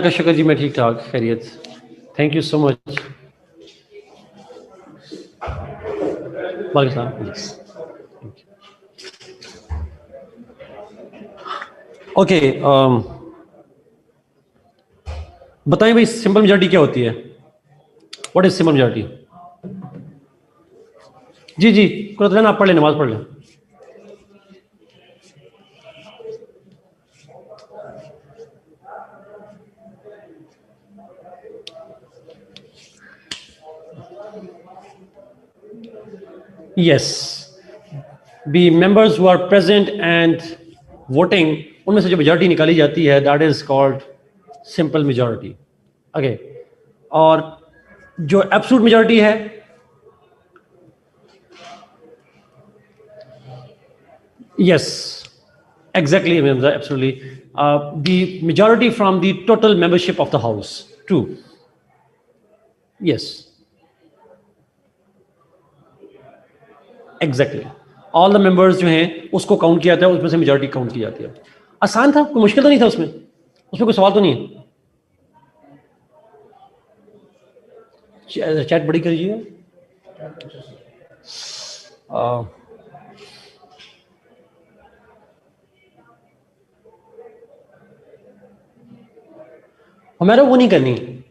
का शुक्र जी, मैं ठीक ठाक, खैरियत। Thank you so much. Pakistan, yes. Okay, बताएं भाई, सिंपल मेजॉरिटी क्या होती है? What is simple majority? जी जी, कुरान आप पढ़ लें, नमाज पढ़ लें। Yes, be members who are present and voting, उनमें से जो मेजॉरिटी निकाली जाती है, that is called simple majority. Okay, और जो एब्सोल्यूट मेजॉरिटी है, yes, exactly, absolutely. The majority from the total membership of the house. True. Yes. Exactly. All the members जो हैं उसको काउंट किया जाता है, उसमें से मेजॉरिटी काउंट की जाती है। आसान था, कोई मुश्किल तो नहीं था उसमें कोई सवाल तो नहीं है। चैट बड़ी करिए। हमारा वो नहीं करनी,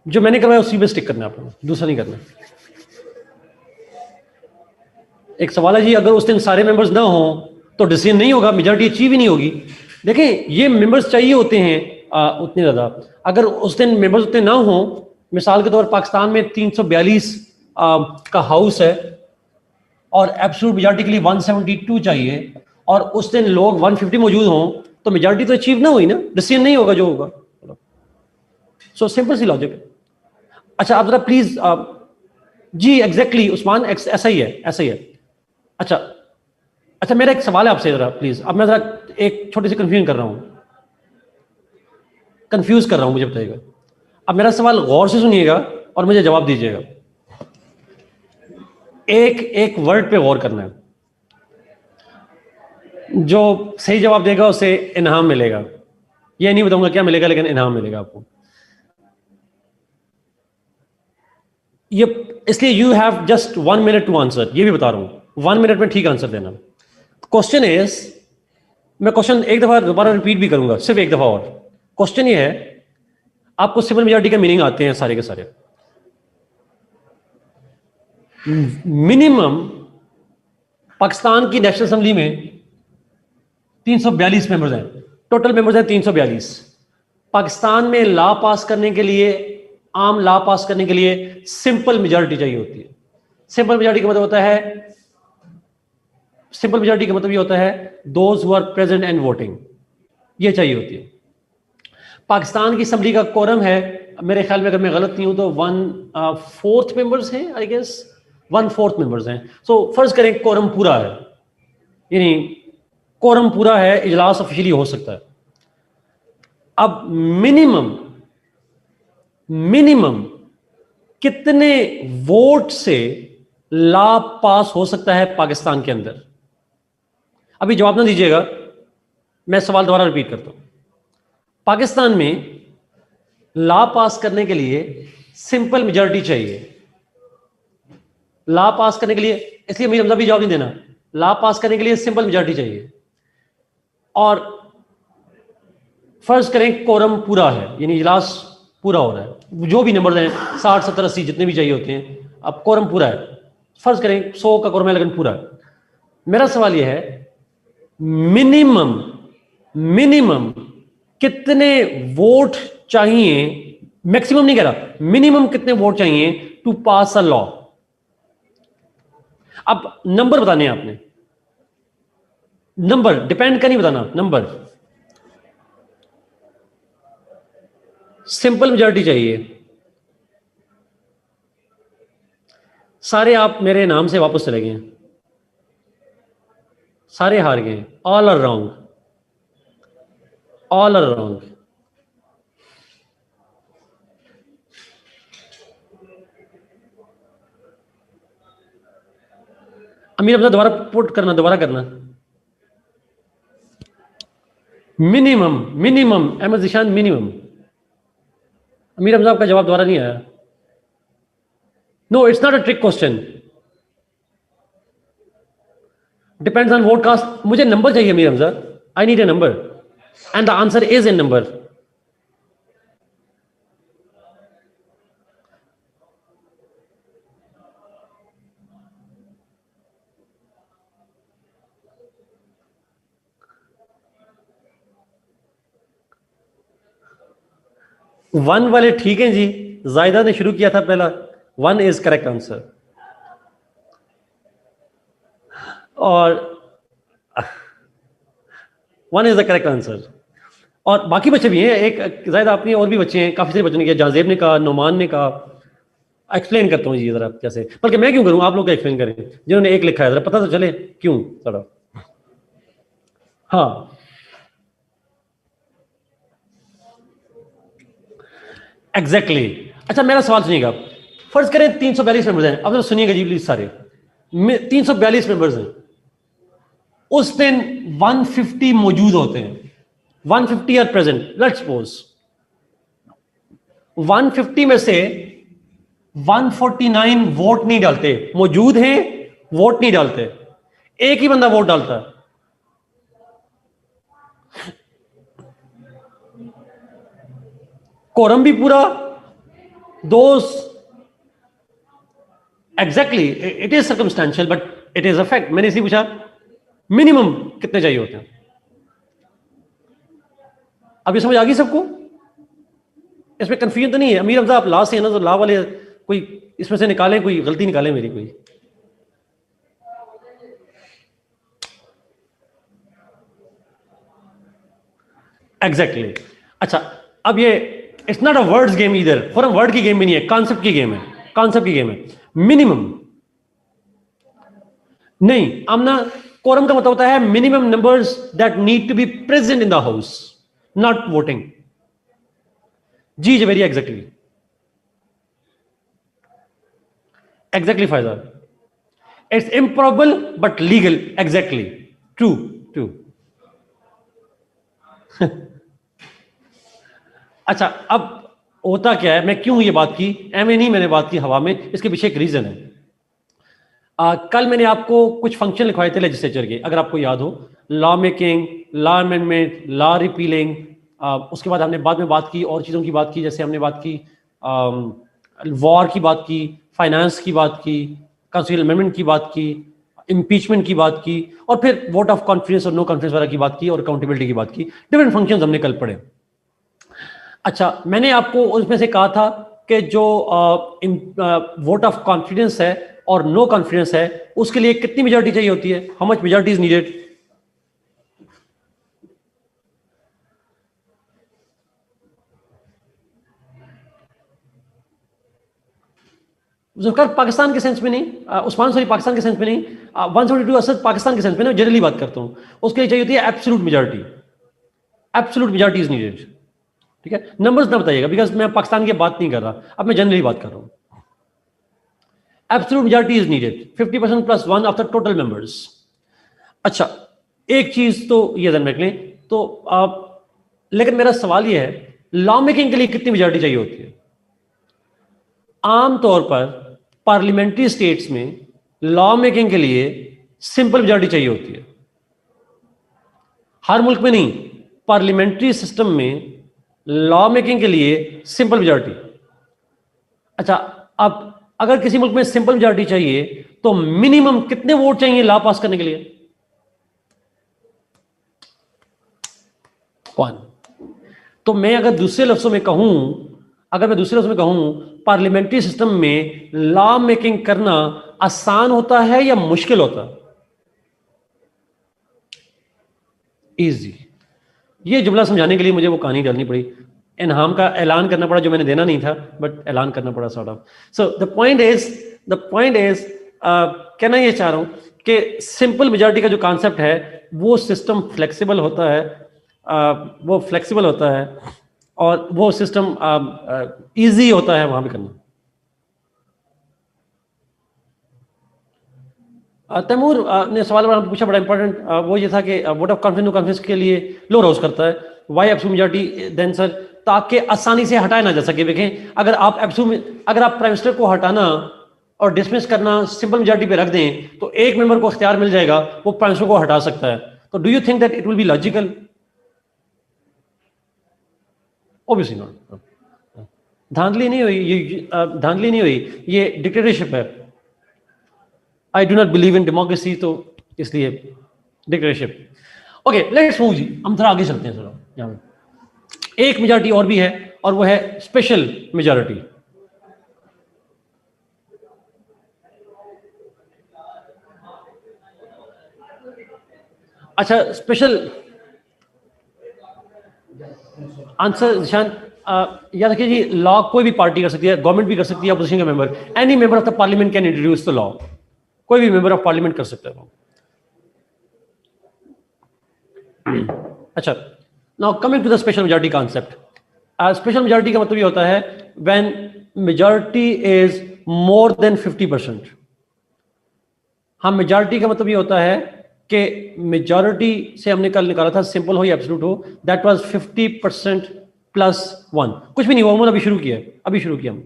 जो मैंने करवाया उसी पे स्टिक करना है आपको, दूसरा नहीं करना। एक सवाल है जी, अगर उस दिन सारे मेंबर्स ना हो तो डिसीजन नहीं होगा, मेजॉरिटी अचीव ही नहीं होगी। देखें, ये मेंबर्स चाहिए होते हैं उतने ज़्यादा। अगर उस दिन मेंबर्स उतने ना हो, मिसाल के तौर पर पाकिस्तान में 342 का हाउस है और एब्सोल्यूट मेजॉरिटी के लिए 172 चाहिए, और उस दिन लोग 150 मौजूद हों, तो मेजॉरिटी तो अचीव ना हुई ना, डिसीजन नहीं होगा जो होगा। सो सिंपल सी लॉजिक है। अच्छा, आप जरा प्लीज, जी एग्जैक्टली उस्मान, ऐसा ही है, ऐसा ही है। अच्छा अच्छा, मेरा एक सवाल है आपसे जरा प्लीज। अब मैं जरा एक छोटी सी कंफ्यूज कर रहा हूं, मुझे बताइएगा। अब मेरा सवाल गौर से सुनिएगा और मुझे जवाब दीजिएगा। एक एक वर्ड पे गौर करना है, जो सही जवाब देगा उसे इनाम मिलेगा। ये नहीं बताऊंगा क्या मिलेगा, लेकिन इनाम मिलेगा आपको। ये इसलिए you have just 1 minute to answer, ये भी बता रहा हूं, 1 मिनट में ठीक आंसर देना। क्वेश्चन इज, मैं क्वेश्चन एक दफा दोबारा रिपीट भी करूंगा, सिर्फ एक दफा और। क्वेश्चन ये है, आपको सिंपल मेजॉरिटी के मीनिंग आते हैं सारे के सारे। मिनिमम पाकिस्तान की नेशनल असेंबली में 342 मेंबर्स हैं, टोटल मेंबर्स हैं 342। पाकिस्तान में लॉ पास करने के लिए, आम लॉ पास करने के लिए सिंपल मेजॉरिटी चाहिए होती है। सिंपल मेजॉरिटी का मतलब होता है, सिंपल मेजॉरिटी का मतलब ये होता है those who are present and voting, ये चाहिए होती है। पाकिस्तान की असेंबली का कोरम है, मेरे ख्याल में अगर मैं गलत नहीं हूं तो 1/4 मेंबर्स हैं, आई गेस 1/4 मेंबर्स हैं। सो फर्ज करें कोरम पूरा है, यानी कोरम पूरा है, इजलास ऑफिशियली हो सकता है। अब मिनिमम कितने वोट से लॉ पास हो सकता है पाकिस्तान के अंदर? अभी जवाब ना दीजिएगा, मैं सवाल दोबारा रिपीट करता हूं। पाकिस्तान में लॉ पास करने के लिए सिंपल मेजॉरिटी चाहिए। लॉ पास करने के लिए, इसलिए मुझे भी जवाब नहीं देना, लॉ पास करने के लिए सिंपल मेजॉरिटी चाहिए। और फर्ज करें कोरम पूरा है, यानी इजलास पूरा हो रहा है, जो भी नंबर हैं 60 70 80 जितने भी चाहिए होते हैं, अब कोरम पूरा है, फर्ज करें 100 का कोरम है लेकिन पूरा है। मेरा सवाल यह है, मिनिमम कितने वोट चाहिए, मैक्सिमम नहीं कह रहा, मिनिमम कितने वोट चाहिए टू पास अ लॉ? अब नंबर बताने हैं आपने, नंबर डिपेंड का नहीं बताना, नंबर। सिंपल मेजॉरिटी चाहिए। सारे आप मेरे नाम से वापस चले गए, सारे हार गए, all are wrong, all are wrong. Amir अपना दोबारा पुट करना, दोबारा करना। मिनिमम अहमद जिशान, मिनिमम अमीर हमजा आपका जवाब दोबारा नहीं आया। No, it's not a trick question. Depends on vote cast. मुझे नंबर चाहिए Amir Hamza, I need a number and the answer is in number. One वाले ठीक है जी, जायदा ने शुरू किया था पहला। One is correct answer. और one is the correct answer. और बाकी बच्चे भी हैं, एक जायदा अपनी और भी बच्चे हैं, काफी सारे बच्चों ने किया, जाजेब ने कहा, नुमान ने कहा। एक्सप्लेन करता हूँ जी जरा कैसे, बल्कि मैं क्यों करूँ, आप लोग एक्सप्लेन करें जिन्होंने एक लिखा है, जरा पता तो चले क्यों थोड़ा। हाँ, एग्जैक्टली exactly। अच्छा मेरा सवाल सुनिएगा, फर्ज करें 342 मेंबर्स हैं, अब जरा सुनिएगा जी प्लीज सारे। 342 मेंबर्स हैं, उस दिन 150 मौजूद होते हैं, 150 आर प्रेजेंट। लेट्स सपोज 150 में से 149 वोट नहीं डालते, मौजूद हैं वोट नहीं डालते, एक ही बंदा वोट डालता है। कोरम भी पूरा, दोस exactly, it is circumstantial but it is a fact. मैंने इसी पूछा मिनिमम कितने चाहिए होते हैं। अब ये समझ आ गई सबको, इसमें कंफ्यूजन तो नहीं है। अमीर हमजा आप ला से है ना, तो ला वाले कोई इसमें से निकालें, कोई गलती निकालें मेरी कोई। एग्जैक्टली अच्छा, अब ये it's not a words game इधर, फॉर वर्ड की गेम भी नहीं है, कॉन्सेप्ट की गेम है, कॉन्सेप्ट की गेम है। मिनिमम नहीं आमना, कोरम का मतलब होता है minimum numbers that need to be present in the house, not voting. जी वेरी एग्जैक्टली, एग्जैक्टली फायदा, it's improbable but legal, exactly true true. अच्छा अब होता क्या है, मैं क्यों ये बात की, एमए नहीं मैंने बात की हवा में, इसके पीछे एक रीजन है। कल मैंने आपको कुछ फंक्शन लिखवाए थे लेजिस्लेचर के, अगर आपको याद हो, law making, law amendment, law repealing. उसके बाद हमने बाद में बात की और चीज़ों की बात की, जैसे हमने बात की वॉर की बात की, फाइनेंस की बात की, कॉन्स्टिट्यूशनल अमेंडमेंट की बात की, इम्पीचमेंट की बात की, और फिर वोट ऑफ कॉन्फिडेंस और नो कॉन्फिडेंस वगैरह की बात की, और अकाउंटेबिलिटी की बात की। डिफरेंट फंक्शंस हमने कल पढ़े। अच्छा मैंने आपको उसमें से कहा था कि जो वोट ऑफ कॉन्फिडेंस है और नो कॉन्फिडेंस है, उसके लिए कितनी मेजॉरिटी चाहिए होती है, how much majority is needed. Zulfikar Pakistan के सेंस में नहीं, उस्मान सॉरी पाकिस्तान के सेंस में नहीं, 172 असद पाकिस्तान के सेंस में ना, जनरली बात करता हूं, उसके लिए चाहिए होती है absolute majority, absolute majority is needed. ठीक है, नंबर्स ना बताइएगा बिकॉज मैं पाकिस्तान की बात नहीं कर रहा, अब मैं जनरली बात कर रहा हूं। Absolute majority is needed, 50% plus one of the total members. अच्छा एक चीज तो ये ध्यान रख लें, तो लेकिन मेरा सवाल ये है, लॉ मेकिंग के लिए कितनी मेजॉरिटी चाहिए होती है। आमतौर पर पार्लियामेंट्री स्टेट्स में लॉ मेकिंग के लिए सिंपल मेजॉरिटी चाहिए होती है, हर मुल्क में नहीं, पार्लियामेंट्री सिस्टम में लॉ मेकिंग के लिए सिंपल मेजॉरिटी। अच्छा अब अगर किसी मुल्क में सिंपल मेजॉरिटी चाहिए तो मिनिमम कितने वोट चाहिए लॉ पास करने के लिए। 1। तो मैं अगर दूसरे लफ्जों में कहूं, पार्लियामेंट्री सिस्टम में लॉ मेकिंग करना आसान होता है या मुश्किल होता है। इजी। ये जुमला समझाने के लिए मुझे वो कहानी डालनी पड़ी, इनाम का ऐलान करना पड़ा जो मैंने देना नहीं था, बट ऐलान करना पड़ा sort of. So the point is कहना ये चाह रहा हूं कि सिंपल मेजॉरिटी का जो कॉन्सेप्ट है वो सिस्टम फ्लेक्सिबल होता है, और वो सिस्टम इजी होता है वहां पे करना। तैमूर ने सवाल पूछा बड़ा इंपॉर्टेंट, वो ये था कि vote of confidence no confidence के लिए लोअर हाउस करता है, by absolute majority then sir. ताकि आसानी से हटाया ना जा सके। देखें, अगर आप अगर आप प्राइम मिनिस्टर को हटाना और डिसमिस करना सिंपल मेजॉरिटी पे रख दें तो एक मेंबर को इख्तियार मिल जाएगा, वो प्राइम मिनिस्टर को हटा सकता है। तो do you think that it will be logical? Obviously not. धांधली नहीं हुई ये, धांधली नहीं हुई, ये डिक्टेटरशिप है। I do not believe in democracy, तो इसलिए डिक्टेटरशिप। ओके, लेट्स मूव जी, हम थोड़ा आगे चलते हैं। थोड़ा यहाँ पे एक मेजॉरिटी और भी है, और वो है स्पेशल मेजॉरिटी। अच्छा, स्पेशल आंसर निशान, याद रखिए जी, लॉ कोई भी पार्टी कर सकती है, गवर्नमेंट भी कर सकती है, अपोजिशन का member, any member of the parliament can introduce the law. कोई भी मेंबर ऑफ पार्लियामेंट कर सकता है। अच्छा, now coming to the special majority concept. Special majority का मतलब ये होता है when majority is more than 50%। हाँ, मेजॉरिटी का मतलब ये होता है कि मेजॉरिटी से हमने कल निकाला था, सिंपल हो या एब्सोल्यूट हो, दैट वाज 50% प्लस 1। कुछ भी नहीं हुआ, उन्होंने अभी शुरू किया, अभी शुरू किया हम।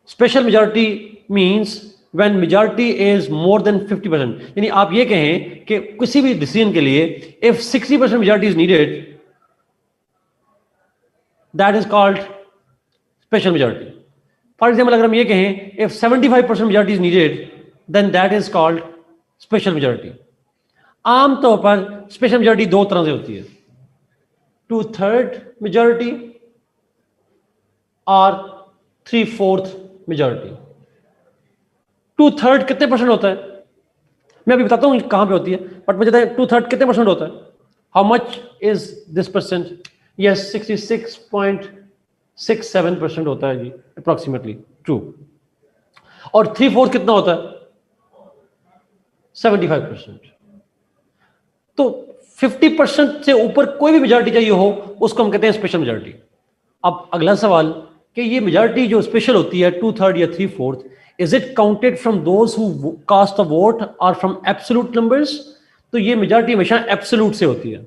Special majority means when majority is more than 50%, यानी आप ये कहें कि किसी भी डिसीजन के लिए if 60% majority is needed, that is called special majority. For example, अगर हम ये कहें if 75% majority is needed, then that is called special majority. आमतौर पर स्पेशल मेजॉरिटी दो तरह से होती है, 2/3 मेजॉरिटी और 3/4 मेजॉरिटी। 2/3 कितने परसेंट होता है? मैं अभी बताता हूं कहां पे होती है, बट मुझे 2/3 कितने परसेंट होता है? How much is this percent? Yes, 66.67% होता है जी, अप्रोक्सीमेटली ट्रू। और 3/4 कितना होता है? 75%। तो 50% से ऊपर कोई भी मेजॉरिटी चाहिए हो, उसको हम कहते हैं स्पेशल मेजॉरिटी। अब अगला सवाल कि ये मेजॉरिटी जो स्पेशल होती है, 2/3 या 3/4, is it counted from those who cast a vote और फ्रॉम एब्सोल्यूट नंबर्स? तो ये मेजॉरिटी हमेशा एब्सोल्यूट से होती है,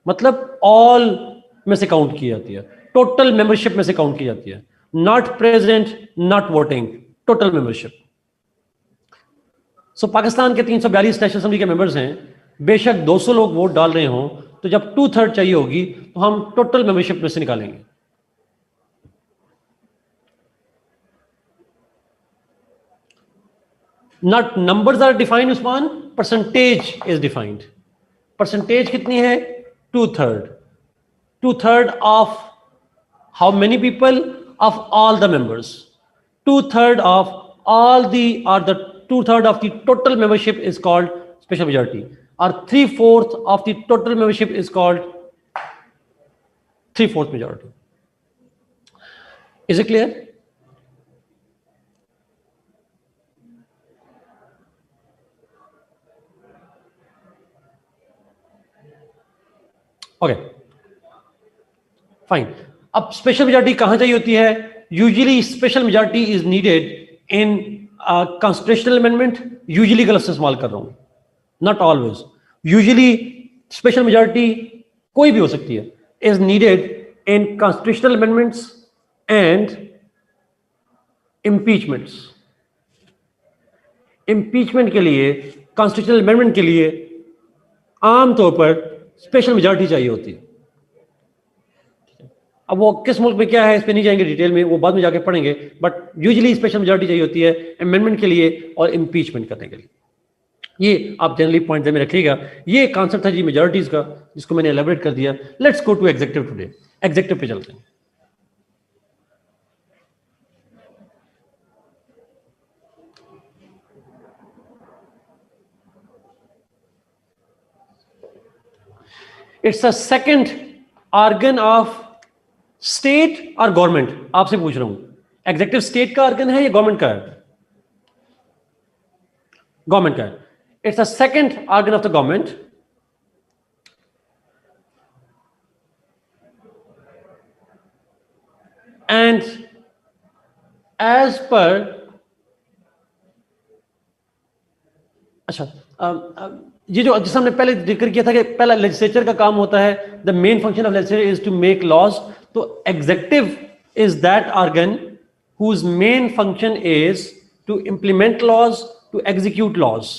मतलब ऑल में से काउंट की जाती है, टोटल मेंबरशिप में से काउंट की जाती है, not present, not voting, total membership. So Pakistan के 342 नेशनल असेंबली के मेंबर्स हैं, बेशक 200 लोग वोट डाल रहे हों, तो जब 2/3 चाहिए होगी तो हम टोटल मेंबरशिप में से निकालेंगे। Not numbers are defined Usman, percentage is defined. Percentage कितनी है? 2/3। 2/3 of how many people? Of all the members. 2/3 of all the or the 2/3 of the total membership is called special majority, or 3/4 of the total membership is called 3/4 majority. Is it clear? Okay, fine. अब special majority कहां चाहिए होती है? Usually special majority is needed in constitutional amendment. Usually का लफ्ज इस्तेमाल कर रहा हूं, not always. Usually special majority कोई भी हो सकती है, is needed in constitutional amendments and impeachments. Impeachment के लिए, कॉन्स्टिट्यूशनल अमेंडमेंट के लिए आमतौर पर स्पेशल मेजॉरिटी चाहिए होती है। अब वो किस मुल्क में क्या है इस पे नहीं जाएंगे डिटेल में, वो बाद में जाके पढ़ेंगे, बट यूजुअली स्पेशल मेजॉरिटी चाहिए होती है अमेंडमेंट के लिए और इम्पीचमेंट करने के लिए। ये आप जनरली पॉइंट में रखिएगा। ये कॉन्सेप्ट था जी मेजॉरिटीज का, जिसको मैंने एलेबोरेट कर दिया। Let's go to executive today. Executive पे चलते हैं। It's a second organ of state और गवर्नमेंट। आपसे पूछ रहा हूं, एग्जीक्यूटिव स्टेट का ऑर्गन है या गवर्नमेंट का है? गवर्नमेंट का है। It's a second organ of the government and as per अच्छा, ये जो जिस हमने पहले जिक्र किया था कि पहला लेजिस्लेचर का काम होता है, the main function of legislature is to make laws, तो executive is that organ whose main function is to implement laws, to execute laws.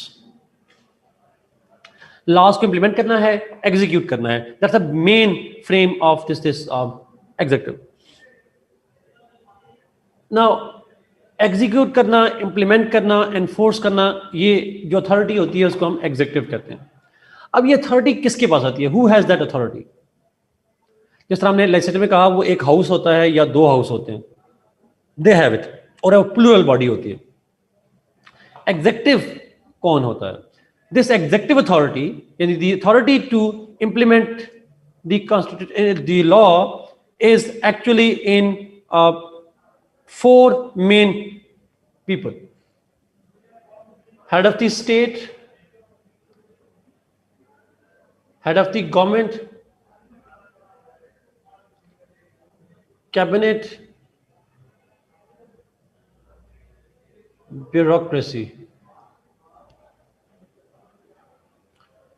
Laws को इंप्लीमेंट करना है, एग्जीक्यूट करना है, that's the main frame of this executive. Now execute करना, implement करना, enforce करना, ये जो अथॉरिटी होती है उसको हम एग्जीक्यूटिव कहते हैं। अब ये अथॉरिटी किसके पास आती है? Who has that authority? जिस तरह हमने लेजिस्लेचर में कहा, वो एक हाउस होता है या दो हाउस होते हैं, दे हैव इट, और वो प्लूरल बॉडी होती है। एग्जीक्यूटिव कौन होता है? दिस एग्जीक्यूटिव अथॉरिटी, यानी the authority to implement the law is actually in four main people: head of the state, head of the government, cabinet, bureaucracy.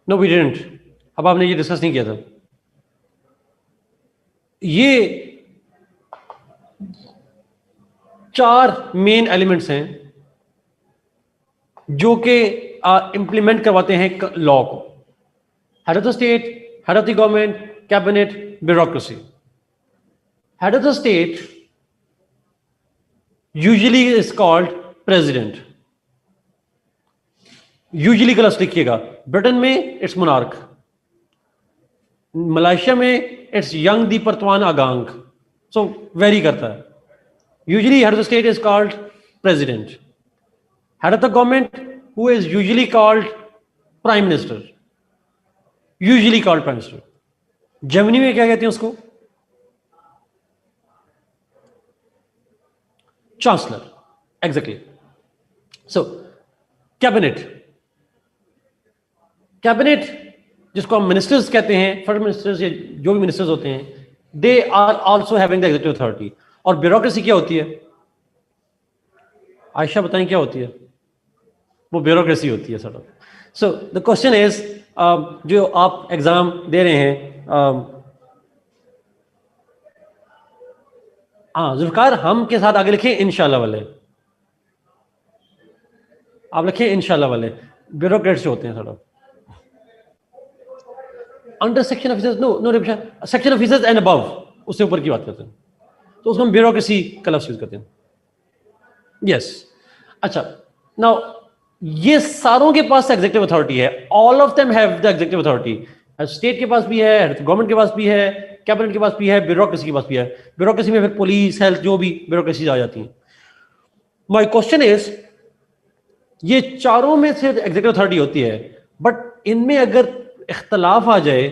No, we didn't. अब आपने ये discuss नहीं किया था। ये चार मेन एलिमेंट्स हैं जो कि इंप्लीमेंट करवाते हैं लॉ को: head of the state, head of the government, cabinet, bureaucracy. Head of the state usually is called president. Usually का लफ्ज लिखिएगा, ब्रिटेन में इट्स मोनार्क, मलेशिया में it's Yang di Pertuan Agong, so very करता है। Usually, head of the state is called president. Head of the government, who is usually called prime minister. Usually called prime minister. Germany में क्या कहते हैं उसको? Chancellor. Exactly. So, cabinet. Cabinet, जिसको हम ministers कहते हैं, first ministers या जो भी ministers होते हैं, they are also having the executive authority. और ब्यूरोक्रेसी क्या होती है? आयशा बताएं क्या होती है? वो ब्यूरोक्रेसी होती है sir. So the question is, जो आप एग्जाम दे रहे हैं, जुल्फकार, हम के साथ आगे लिखें इंशाल्लाह वाले, आप लिखें इंशाल्लाह वाले, ब्यूरोक्रेट्स होते हैं sir. Under section officers, no section officers and above, उससे ऊपर की बात करते हैं, तो उसको हम ब्यूरोक्रेसी का लफ्ज यूज करते हैं। यस, अच्छा, नाउ ये सारों के पास एग्जीक्यूटिव अथॉरिटी है, all of them have the executive authority. State के पास भी है, गवर्नमेंट के पास भी है, कैबिनेट के पास भी है, ब्यूरोक्रेसी के पास भी है। ब्यूरोक्रेसी में फिर पुलिस, हेल्थ, जो भी ब्यूरोक्रेसी आ जाती है। माय क्वेश्चन इज, ये चारों में से एग्जीक्यूटिव अथॉरिटी होती है, बट इनमें अगर इख्तलाफ आ जाए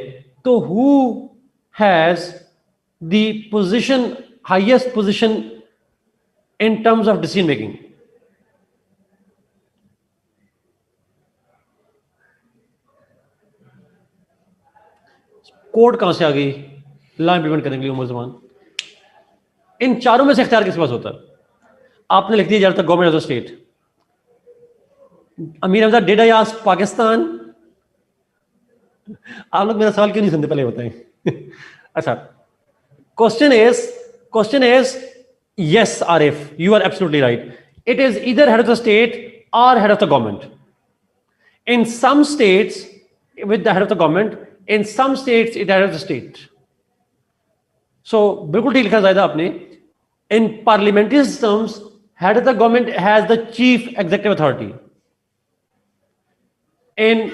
तो who has the position, highest position in terms of decision making? Code कहां से आ गई लॉ इंप्लीमेंट करने के लिए? उमर ज़मान, इन चारों में से इख्तियार किसके पास होता है? आपने लिख दिया जब तक government of the state. Amir Hamza, did I ask Pakistan? आप लोग मेरा सवाल क्यों नहीं सुनते, पहले बताएं। अच्छा, Question is, yes, Arif, you are absolutely right. It is either head of the state or head of the government. In some states, with the head of the government, in some states, it head of the state. So, बिल्कुल ठीक लिखा जायदा आपने। In parliamentary systems, head of the government has the chief executive authority. In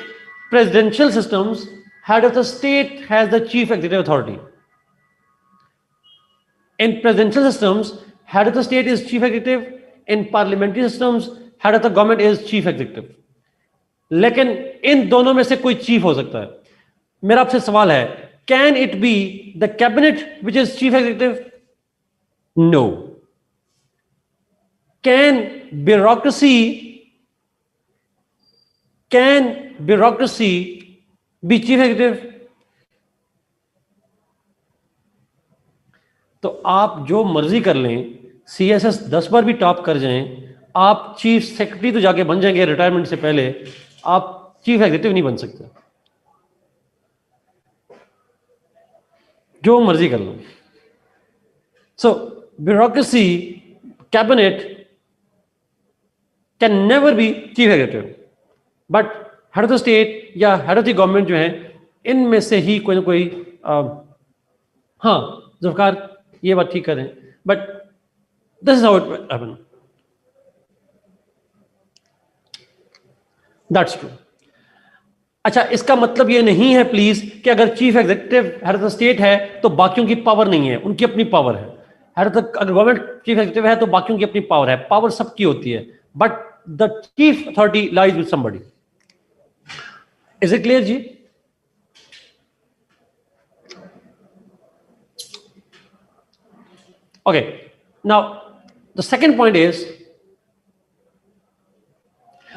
presidential systems, head of the state has the chief executive authority. In presidential systems, head of the state is chief executive. In parliamentary systems, head of the government is chief executive. लेकिन इन दोनों में से कोई chief हो सकता है। मेरा आपसे सवाल है, can it be the cabinet which is chief executive? No. Can bureaucracy be chief executive? तो आप जो मर्जी कर लें, CSS 10 बार भी टॉप कर जाएं, आप चीफ सेक्रेटरी तो जाके बन जाएंगे रिटायरमेंट से पहले, आप चीफ एग्जीक्यूटिव नहीं बन सकते, जो मर्जी कर लो। So bureaucracy, cabinet can never be chief executive, but head of the state या हेड ऑफ द गवर्नमेंट जो है, इनमें से ही कोई ना कोई हाँ जुल्फकार ये बात ठीक करें, but this is how it happen, that's true. अच्छा, इसका मतलब ये नहीं है प्लीज कि अगर chief executive head of the state है तो बाकियों की पावर नहीं है, उनकी अपनी पावर है। हेड ऑफ द, अगर गवर्नमेंट चीफ एग्जीक्यूटिव है तो बाकियों की अपनी पावर है, पावर सबकी होती है, but the chief authority lies with somebody. Is it clear जी? Okay, now the second point is,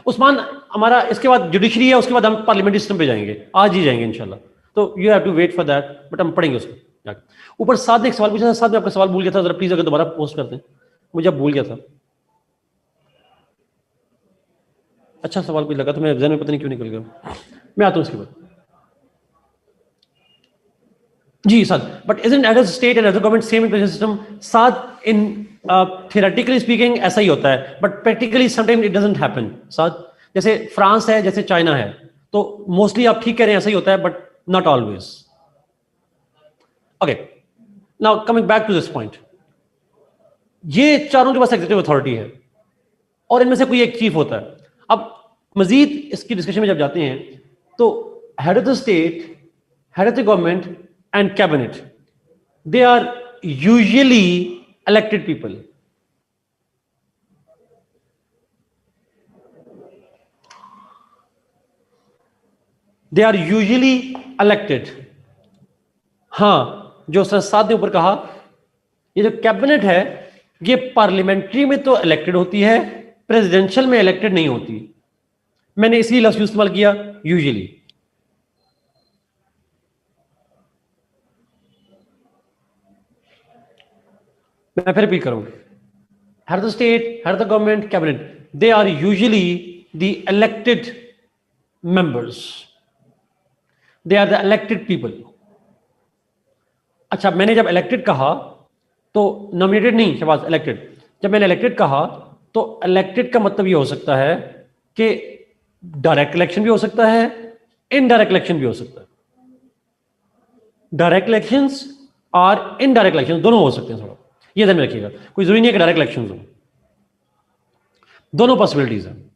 Usman हमारा इसके बाद जुडिशरी है, उसके बाद हम पार्लियामेंट्री सिस्टम पे जाएंगे, आज ही जाएंगे इंशाल्लाह, तो you have to wait for that, but हम पढ़ेंगे उसको जाके। ऊपर साथ ने एक सवाल पूछा था, साथ में आपका सवाल भूल गया था, जरा प्लीज अगर दोबारा पोस्ट कर दें, मुझे अब भूल गया था। अच्छा सवाल कोई लगा तो मेरे ज़हन में पता नहीं क्यों निकल गया, मैं आता हूँ इसके बाद। जी sir, but isn't as state and as government same in system? साथ इन थियोरेटिकली स्पीकिंग ऐसा ही होता है, but practically sometime it doesn't happen. साथ जैसे फ्रांस है, जैसे चाइना है, तो मोस्टली आप ठीक कह रहे हैं, ऐसा ही होता है, but not always. Okay, now coming back to this point, ये चारों के पास एग्जीक्यूटिव अथॉरिटी है और इनमें से कोई एक चीफ होता है। अब मजीद इसकी डिस्कशन में जब जाते हैं तो head of the state, head of the government and cabinet, they are usually elected people. They are usually elected. हाँ, जो संसद ने ऊपर कहा, ये जो कैबिनेट है ये पार्लियामेंट्री में तो इलेक्टेड होती है, प्रेसिडेंशियल में इलेक्टेड नहीं होती। मैंने इसी लफ्ज इस्तेमाल किया, यूजुअली। मैं फिर रिपीट करूंगा, head of the state, head of the government, cabinet, they are usually the elected members, they are the elected people. अच्छा, मैंने जब इलेक्टेड कहा तो नॉमिनेटेड नहीं, शबाज, इलेक्टेड। जब मैंने इलेक्टेड कहा तो इलेक्टेड का मतलब ये हो सकता है कि डायरेक्ट इलेक्शन भी हो सकता है, इनडायरेक्ट इलेक्शन भी हो सकता है। डायरेक्ट इलेक्शंस और इनडायरेक्ट इलेक्शन दोनों हो सकते हैं, थोड़ा ये ध्यान में रखिएगा। कोई जरूरी नहीं है कि डायरेक्ट इलेक्शन हो, दोनों पॉसिबिलिटीज हैं।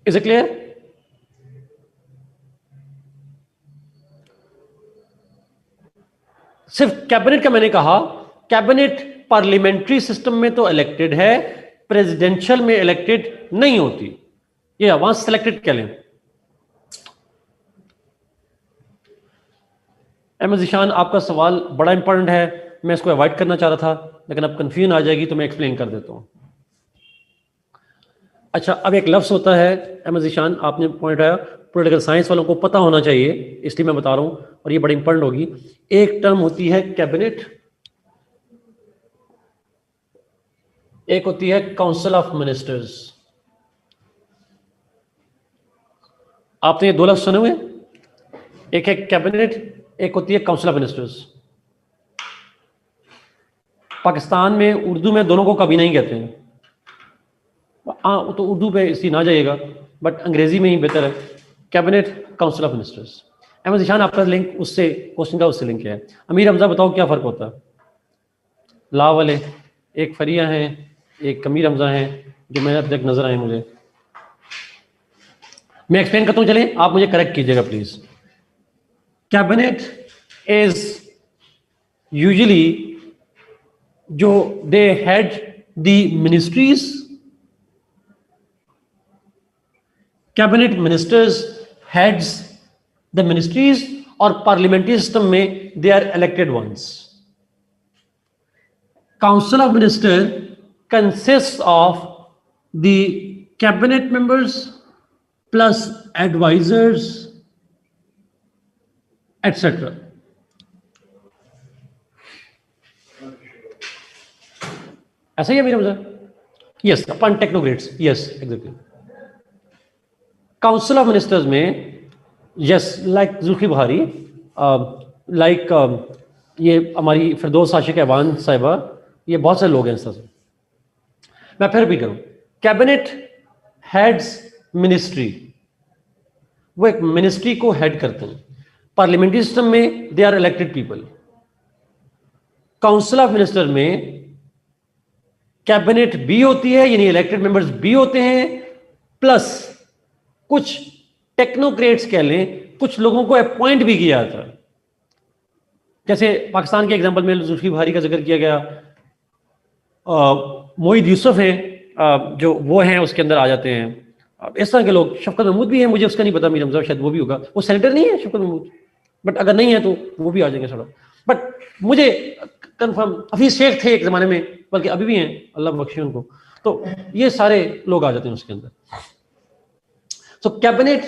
Is it clear? सिर्फ कैबिनेट का मैंने कहा, कैबिनेट पार्लियामेंट्री सिस्टम में तो इलेक्टेड है, प्रेसिडेंशियल में इलेक्टेड नहीं होती। ये वहां सेलेक्टेड कह लें। अहमद ज़ीशान, आपका सवाल बड़ा इंपॉर्टेंट है, मैं इसको अवॉइड करना चाह रहा था, लेकिन अब कंफ्यूजन आ जाएगी तो मैं एक्सप्लेन कर देता हूं। अच्छा, अब एक लफ्ज़ होता है, अहमद ज़ीशान आपने पॉइंट आया, पॉलिटिकल साइंस वालों को पता होना चाहिए, इसलिए मैं बता रहा हूं, और ये बड़ी इंपॉर्टेंट होगी। एक टर्म होती है कैबिनेट, एक होती है काउंसिल ऑफ मिनिस्टर्स। आपने ये दो लफ्ज़ सुने हुए, एक है कैबिनेट, एक होती है काउंसिल ऑफ मिनिस्टर्स। पाकिस्तान में उर्दू में दोनों को कभी नहीं कहते हैं, हाँ तो उर्दू पे इसी ना जाइएगा, बट अंग्रेजी में ही बेहतर है, cabinet, council of ministers. Ahmad Zeeshan, आपका लिंक उससे क्वेश्चन का उससे लिंक है। अमीर हमजा, बताओ क्या फ़र्क होता है? ला वाले एक फरिया हैं, एक अमीर हमजा हैं, जो मैंने अब तक नजर आए मुझे। मैं एक्सप्लेन करता हूँ, चलें आप मुझे करेक्ट कीजिएगा प्लीज। कैबिनेट इज यूजुअली जो they head the ministries, cabinet ministers heads the ministries, और पार्लियामेंट्री सिस्टम में they are elected ones. Council of minister consist of the cabinet members plus advisors etcetera. ऐसा ही है मेरे मुझे, yes, अपन technocrats, yes exactly. Council of ministers में yes, like Zulfi Bukhari, like ये हमारी फिरदौस आशिक ऐवान साहिबा, ये बहुत से लोग हैं इस तरह से। मैं फिर भी करूं, कैबिनेट हेड्स मिनिस्ट्री, वो एक मिनिस्ट्री को हेड करते हैं। पार्लियामेंट्री सिस्टम में they are elected people. Council of minister में कैबिनेट भी होती है, यानी इलेक्टेड मेंबर्स भी होते हैं, प्लस कुछ टेक्नोक्रेट्स कह लें, कुछ लोगों को अपॉइंट भी किया जाता है। जैसे पाकिस्तान के एग्जांपल में जुल्फी बुखारी का जिक्र किया गया, मोहिद यूसुफ हैं जो वो हैं उसके अंदर आ जाते हैं। इस तरह के लोग, शफकत महमूद भी हैं, मुझे उसका नहीं पता, मीर हमजा शायद वो भी होगा, वो सेनेटर नहीं है शफकत महमूद, बट अगर नहीं है तो वो भी आ जाएंगे थोड़ा। बट मुझे कंफर्म, हफीज शेख थे एक जमाने में, बल्कि अभी भी हैं, अल्लाह बख्शे उनको। तो ये सारे लोग आ जाते हैं उसके अंदर। सो कैबिनेट,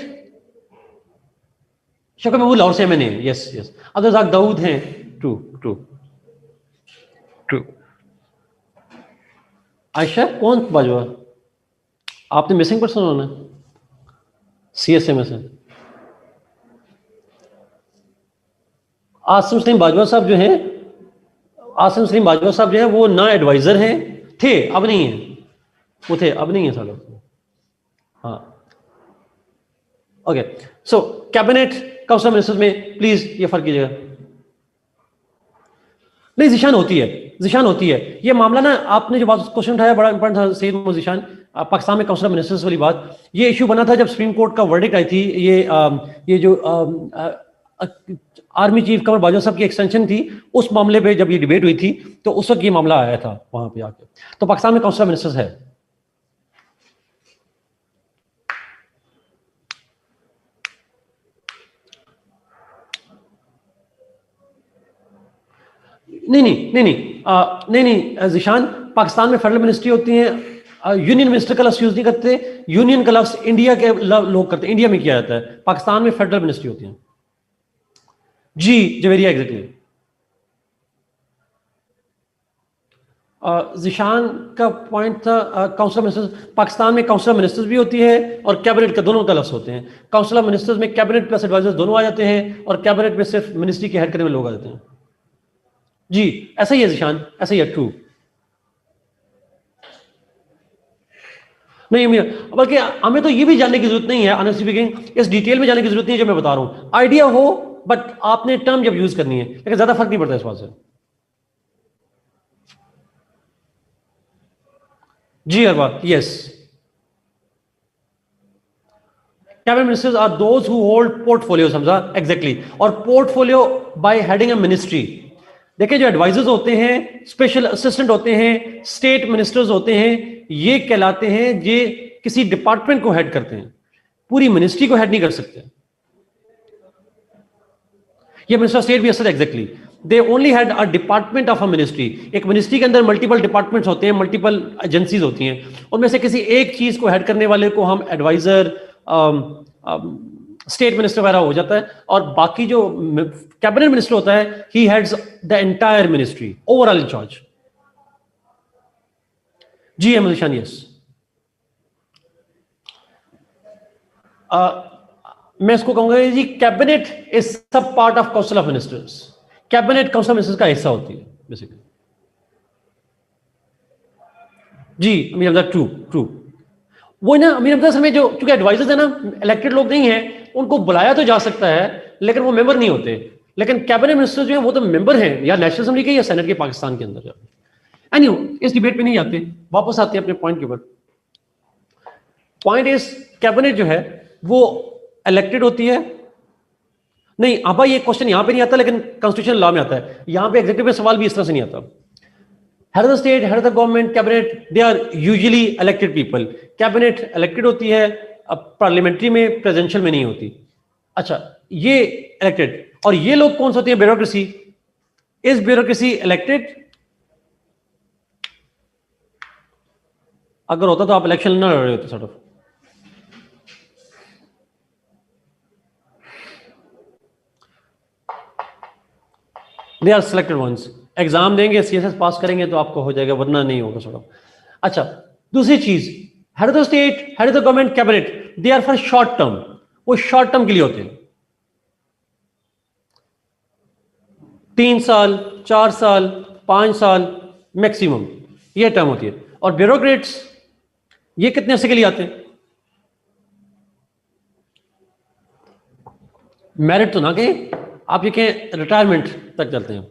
शफकत महमूद लाहौर से MNA, yes yes. Abdul Razzaq Dawood हैं, ट्रू ट्रू ट्रू। आयशा कौन बाजवा, आपने मिसिंग पर्सन होना, सीएसए में से। आसिम सलीम बाजवा साहब जो हैं, आसिम सलीम बाजवा साहब जो हैं वो ना एडवाइजर हैं, थे अब नहीं है, वो थे अब नहीं है सालों। हाँ ओके। सो कैबिनेट काउंसिल मिनिस्टर्स में प्लीज ये फर्क कीजिएगा। नहीं, जिशान होती है, जिशान होती है। ये मामला ना, आपने जो बात क्वेश्चन उठाया बड़ा इंपॉर्टेंट था सईद मोहम्मद जिशान, पाकिस्तान में काउंसिल ऑफ मिनिस्टर्स वाली बात। ये इशू बना था जब सुप्रीम कोर्ट का वर्डिक्ट आई थी, ये जो आर्मी चीफ कमर बाजवा साहब की एक्सटेंशन थी, उस मामले पे जब ये डिबेट हुई थी तो उस वक्त ये मामला आया था वहां पे आके। तो पाकिस्तान में काउंसिल ऑफ मिनिस्टर्स है। नहीं जिशान, पाकिस्तान में फेडरल मिनिस्ट्री होती है, यूनियन मिनिस्टर का लफ्ज यूज नहीं करते। यूनियन का लफ्ज इंडिया के लोग करते हैं, इंडिया में किया जाता है। पाकिस्तान में फेडरल मिनिस्ट्री होती है। जी जवेरिया एग्जैक्टली। जिशान का पॉइंट था काउंसिल ऑफ मिनिस्टर्स, पाकिस्तान में काउंसिल ऑफ मिनिस्टर्स भी होती है और कैबिनेट का, दोनों का लफ्ज होते हैं। काउंसिल ऑफ मिनिस्टर्स में कैबिनेट प्लस एडवाइजर्स दोनों आ जाते हैं, और कैबिनेट में सिर्फ मिनिस्ट्री के हेड करने वाले लोग आ जाते हैं। जी ऐसा ही है जिशान, ऐसा ही है, ट्रू। नहीं, बल्कि हमें तो ये भी जानने की जरूरत नहीं है, ऑनेस्टली स्पीकिंग, इस डिटेल में जाने की जरूरत नहीं है जो मैं बता रहा हूं। आइडिया हो, बट आपने टर्म जब यूज करनी है, लेकिन ज्यादा फर्क नहीं पड़ता इस बात से। जी Arba, yes. Cabinet ministers are those who hold portfolio, समझा एग्जैक्टली। और portfolio by heading a ministry. देखिए, जो एडवाइजर्स होते हैं, स्पेशल असिस्टेंट होते हैं, स्टेट मिनिस्टर्स होते हैं, ये कहलाते हैं, ये किसी डिपार्टमेंट को हेड करते हैं, पूरी मिनिस्ट्री को हेड नहीं कर सकते। ये मिनिस्टर स्टेट भी असर exactly, they only had a department of a ministry. एक मिनिस्ट्री के अंदर मल्टीपल डिपार्टमेंट्स होते हैं, मल्टीपल एजेंसीज होती हैं, उनमें से किसी एक चीज को हेड करने वाले को हम एडवाइजर, स्टेट मिनिस्टर वगैरह हो जाता है। और बाकी जो कैबिनेट मिनिस्टर होता है, he heads the entire ministry, overall in charge. जी अहमद निशान, यस। मैं इसको कहूंगा जी, cabinet is sub part of council of ministers. Cabinet council of ministers का हिस्सा होती है बेसिकली। जी अमीर हमजा, ट्रू ट्रू। वो ना अमीर हमजा सर में जो, चूंकि एडवाइजर्स है ना, इलेक्टेड लोग नहीं है, उनको बुलाया तो जा सकता है लेकिन वो मेंबर नहीं होते। लेकिन कैबिनेट मिनिस्टर जो है वो तो मेंबर हैं, या नेशनल असेंबली के या सेनेट के, पाकिस्तान के अंदर। एनीवे, इस डिबेट पे नहीं आते, वापस आते हैं अपने पॉइंट के ऊपर। पॉइंट इज, कैबिनेट जो है वो इलेक्टेड होती है। नहीं अब ये क्वेश्चन यहां पे नहीं आता, लेकिन कॉन्स्टिट्यूशन लॉ में आता है। यहां पे एग्जीक्यूटिव में सवाल भी इस तरह से नहीं आता। Head of the state, head of the government, cabinet, they are usually elected people. Cabinet elected होती है, अब पार्लियामेंट्री में, प्रेसिडेंशियल में नहीं होती। अच्छा, ये इलेक्टेड, और ये लोग कौन से होते हैं? ब्यूरोक्रेसी। Is bureaucracy elected? अगर होता तो आप इलेक्शन ना लड़ रहे होते sort of. They are selected ones. Exam देंगे, सीएसएस पास करेंगे तो आपको हो जाएगा, वरना नहीं होगा सॉर्ट ऑफ। अच्छा, दूसरी चीज, head of the state, head of the government, cabinet, they are for short term, वो शॉर्ट टर्म के लिए होते हैं, 3 साल, 4 साल, 5 साल मैक्सिमम ये टर्म होती है। और ब्यूरोक्रेट्स ये कितने अर्से के लिए आते हैं? मैरिट तो ना कहें, आप ये कहें रिटायरमेंट तक चलते हैं।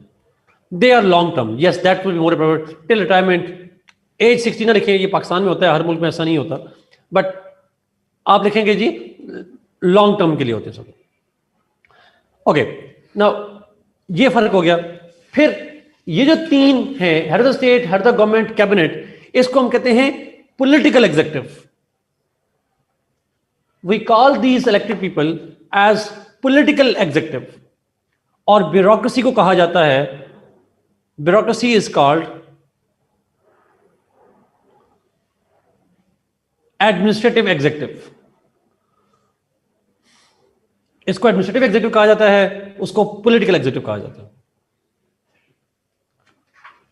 They are long term, yes that will be more till retirement, age 60 ना लिखें, ये पाकिस्तान में होता है, हर मुल्क में ऐसा नहीं होता, बट आप लिखेंगे जी लॉन्ग टर्म के लिए होते हैं सब। ओके, नाउ ये फर्क हो गया। फिर ये जो तीन है, head of the state, head of the government, cabinet, इसको हम कहते हैं political executive. We call these elected people as political executive. और ब्यूरोक्रेसी को कहा जाता है, bureaucracy is called administrative executive. इसको एडमिनिस्ट्रेटिव एग्जीक्यूटिव कहा जाता है, उसको पॉलिटिकल एग्जीक्यूटिव कहा जाता है।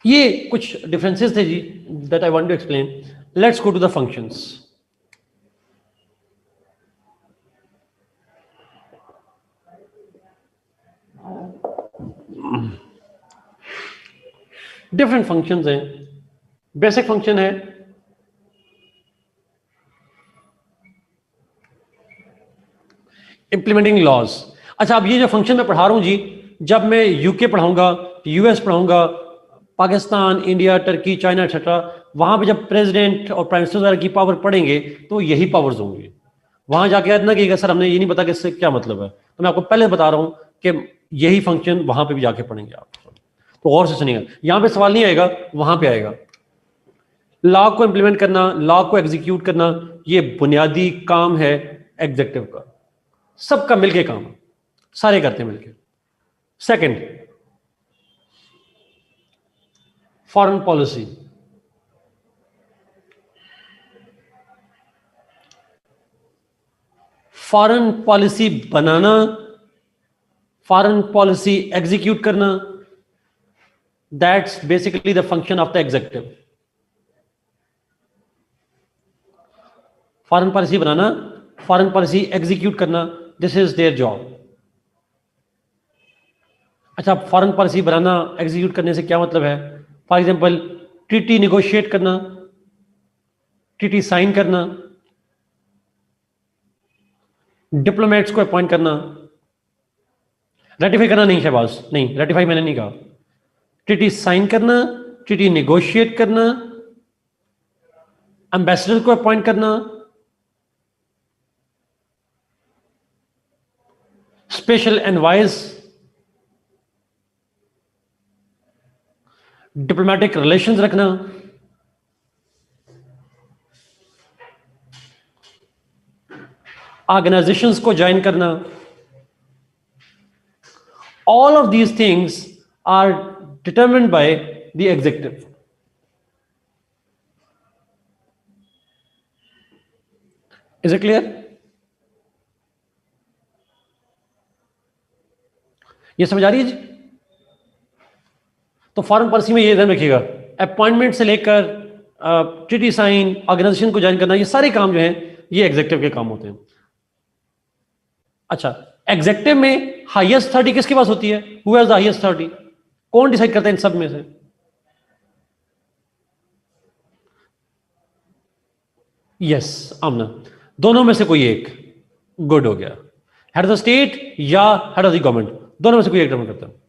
ये कुछ डिफरेंसेस थे जी that I want to explain. Let's go to the functions. Different functions हैं। बेसिक फंक्शन है इंप्लीमेंटिंग लॉज। अच्छा, अब ये जो फंक्शन मैं पढ़ा रहा हूं जी, जब मैं यूके पढ़ाऊंगा, यूएस पढ़ाऊंगा, Pakistan, India, Turkey, China etcetera, वहां पे जब प्रेसिडेंट और प्राइम मिनिस्टर वगैरह की पावर पढ़ेंगे तो यही पावर्स होंगी। वहां जाके याद ना कहिएगा सर हमने ये नहीं पता कि इससे क्या मतलब है, तो मैं आपको पहले बता रहा हूं कि यही फंक्शन वहां पे भी जाके पढ़ेंगे आप, तो गौर से सुनिएगा। यहां पे सवाल नहीं आएगा, वहां पे आएगा। लॉ को इंप्लीमेंट करना, लॉ को एग्जीक्यूट करना, ये बुनियादी काम है एग्जीक्यूटिव का, सबका मिलके काम है, सारे करते हैं मिलके। Second, foreign policy. Foreign policy बनाना, फॉरेन पॉलिसी एग्जीक्यूट करना, that's basically the function of the executive. Foreign policy बनाना, फॉरेन पॉलिसी एग्जीक्यूट करना, दिस इज देयर जॉब। अच्छा, फॉरेन पॉलिसी बनाना, एग्जीक्यूट करने से क्या मतलब है? फॉर एग्जांपल, ट्रीटी निगोशिएट करना, ट्रीटी साइन करना, डिप्लोमेट्स को अपॉइंट करना, रेटिफाई करना नहीं शहबाज, नहीं रेटिफाई मैंने नहीं कहा, ट्रीटी साइन करना, ट्रीटी निगोशिएट करना, एम्बेसडर को अपॉइंट करना, स्पेशल एनवाइस, डिप्लोमेटिक रिलेशंस रखना, ऑर्गेनाइजेशंस को ज्वाइन करना, all of these things are determined by the executive. Is it clear? ये समझ आ रही है जी? तो फॉरेन पॉलिसी में ये ध्यान रखिएगा, अपॉइंटमेंट से लेकर ट्रीटी साइन, ऑर्गेनाइजेशन को ज्वाइन करना, ये सारे काम जो हैं ये एग्जीक्यूटिव के काम होते हैं। अच्छा, एग्जीक्यूटिव में हाईएस्ट अथॉरिटी किसके पास होती है? Who has the highest authority? कौन डिसाइड करता है इन सब में से? यस, आमना, दोनों में से कोई एक। गुड हो गया। हेड ऑफ द स्टेट या हेड ऑफ द गवर्नमेंट, दोनों में से कोई एक डिटरमाइन करता है।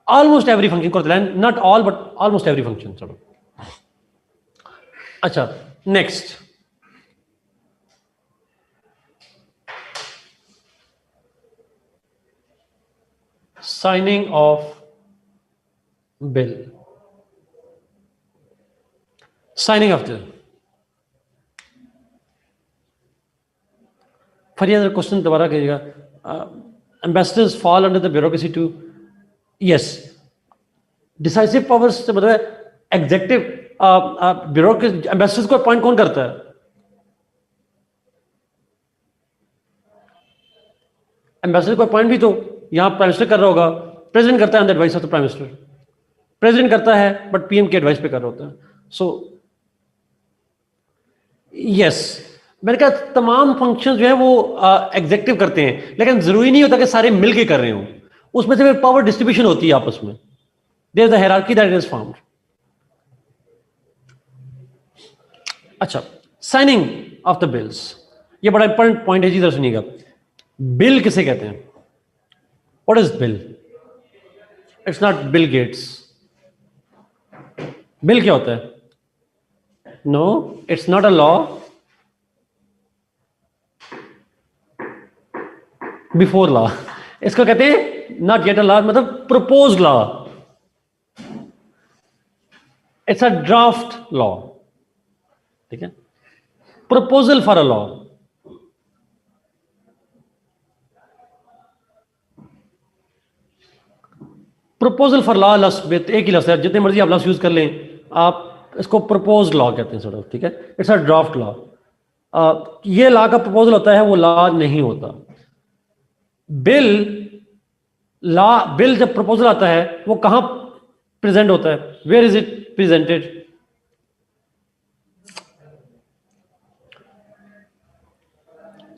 ऑलमोस्ट एवरी फंक्शन करते हैं, not all but almost every function. चलो, अच्छा next, signing of bill, signing of bill. फिर ये क्वेश्चन दोबारा करिएगा, ambassadors fall under the bureaucracy too? Yes, decisive powers से मतलब है एग्जीक्यूटिव, ब्यूरोक्रेसी, एम्बेसडर्स को अपॉइंट कौन करता है? एम्बेसडर को अपॉइंट भी तो यहां प्राइम मिनिस्टर कर रहा होगा, प्रेसिडेंट करता है on the advice of the prime minister. President करता है बट पीएम की एडवाइस पे कर रहा होता है। सो यस, मैंने कहा तमाम फंक्शन जो है वो एग्जीक्यूटिव करते हैं, लेकिन जरूरी नहीं होता कि सारे मिलके कर रहे हो, उसमें से फिर पावर डिस्ट्रीब्यूशन होती है आपस में। There is the hierarchy that is found. अच्छा, साइनिंग ऑफ द बिल्स, ये बड़ा इंपॉर्टेंट पॉइंट है जी, इधर सुनिएगा। बिल किसे कहते हैं? What is bill? It's not bill gates. Bill क्या होता है? No, it's not a law before law. इसको कहते हैं नॉट येट अ लॉ, मतलब propose law. It's a draft law, ठीक है? Proposal for a law. Proposal for law, लफ्ज एक ही लफ्ज है, जितने मर्जी आप लफ्ज यूज कर लें, आप इसको प्रपोज लॉ कहते हैं सर, ठीक है? It's a draft law. ये लॉ का प्रपोजल होता है, वो लॉ नहीं होता। बिल, लॉ, बिल जब प्रपोजल आता है वो कहां प्रेजेंट होता है? Where is it presented?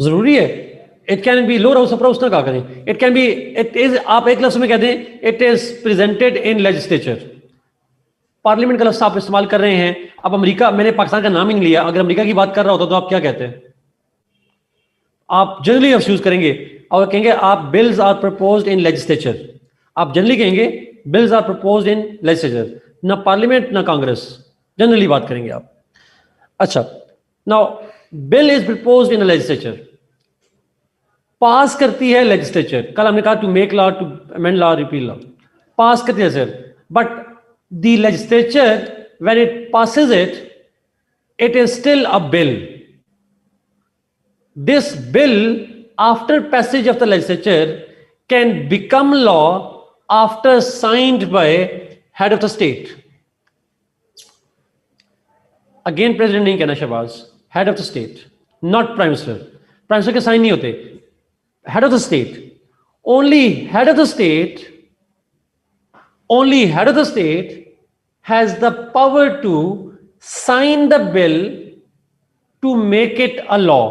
जरूरी है? It can be lower house, upper house ना कहा करें। It can be, it is, आप एक लफ्ज में कह दें it is presented in legislature. Parliament का लफ्ज आप इस्तेमाल कर रहे हैं। अब अमेरिका, मैंने पाकिस्तान का नाम ही नहीं लिया, अगर अमेरिका की बात कर रहा होता तो आप क्या कहते हैं? आप जनरली लफ्ज यूज करेंगे और कहेंगे आप bills are proposed in legislature. आप जनरली कहेंगे bills are proposed in legislature, ना पार्लियामेंट ना कांग्रेस, जनरली बात करेंगे आप। अच्छा, now bill is proposed in legislature, pass करती है लेजिस्लेचर। कल हमने कहा to make law, to amend law, repeal law, pass करती है sir. But the legislature when it passes it, it is still a bill. This bill, after passage of the legislature, can become law after signed by head of the state. Again, president नहीं कहना Shahbaz, head of the state, not prime minister. prime minister के sign नहीं होते, head of the state. Only head of the state, only head of the state has the power to sign the bill to make it a law.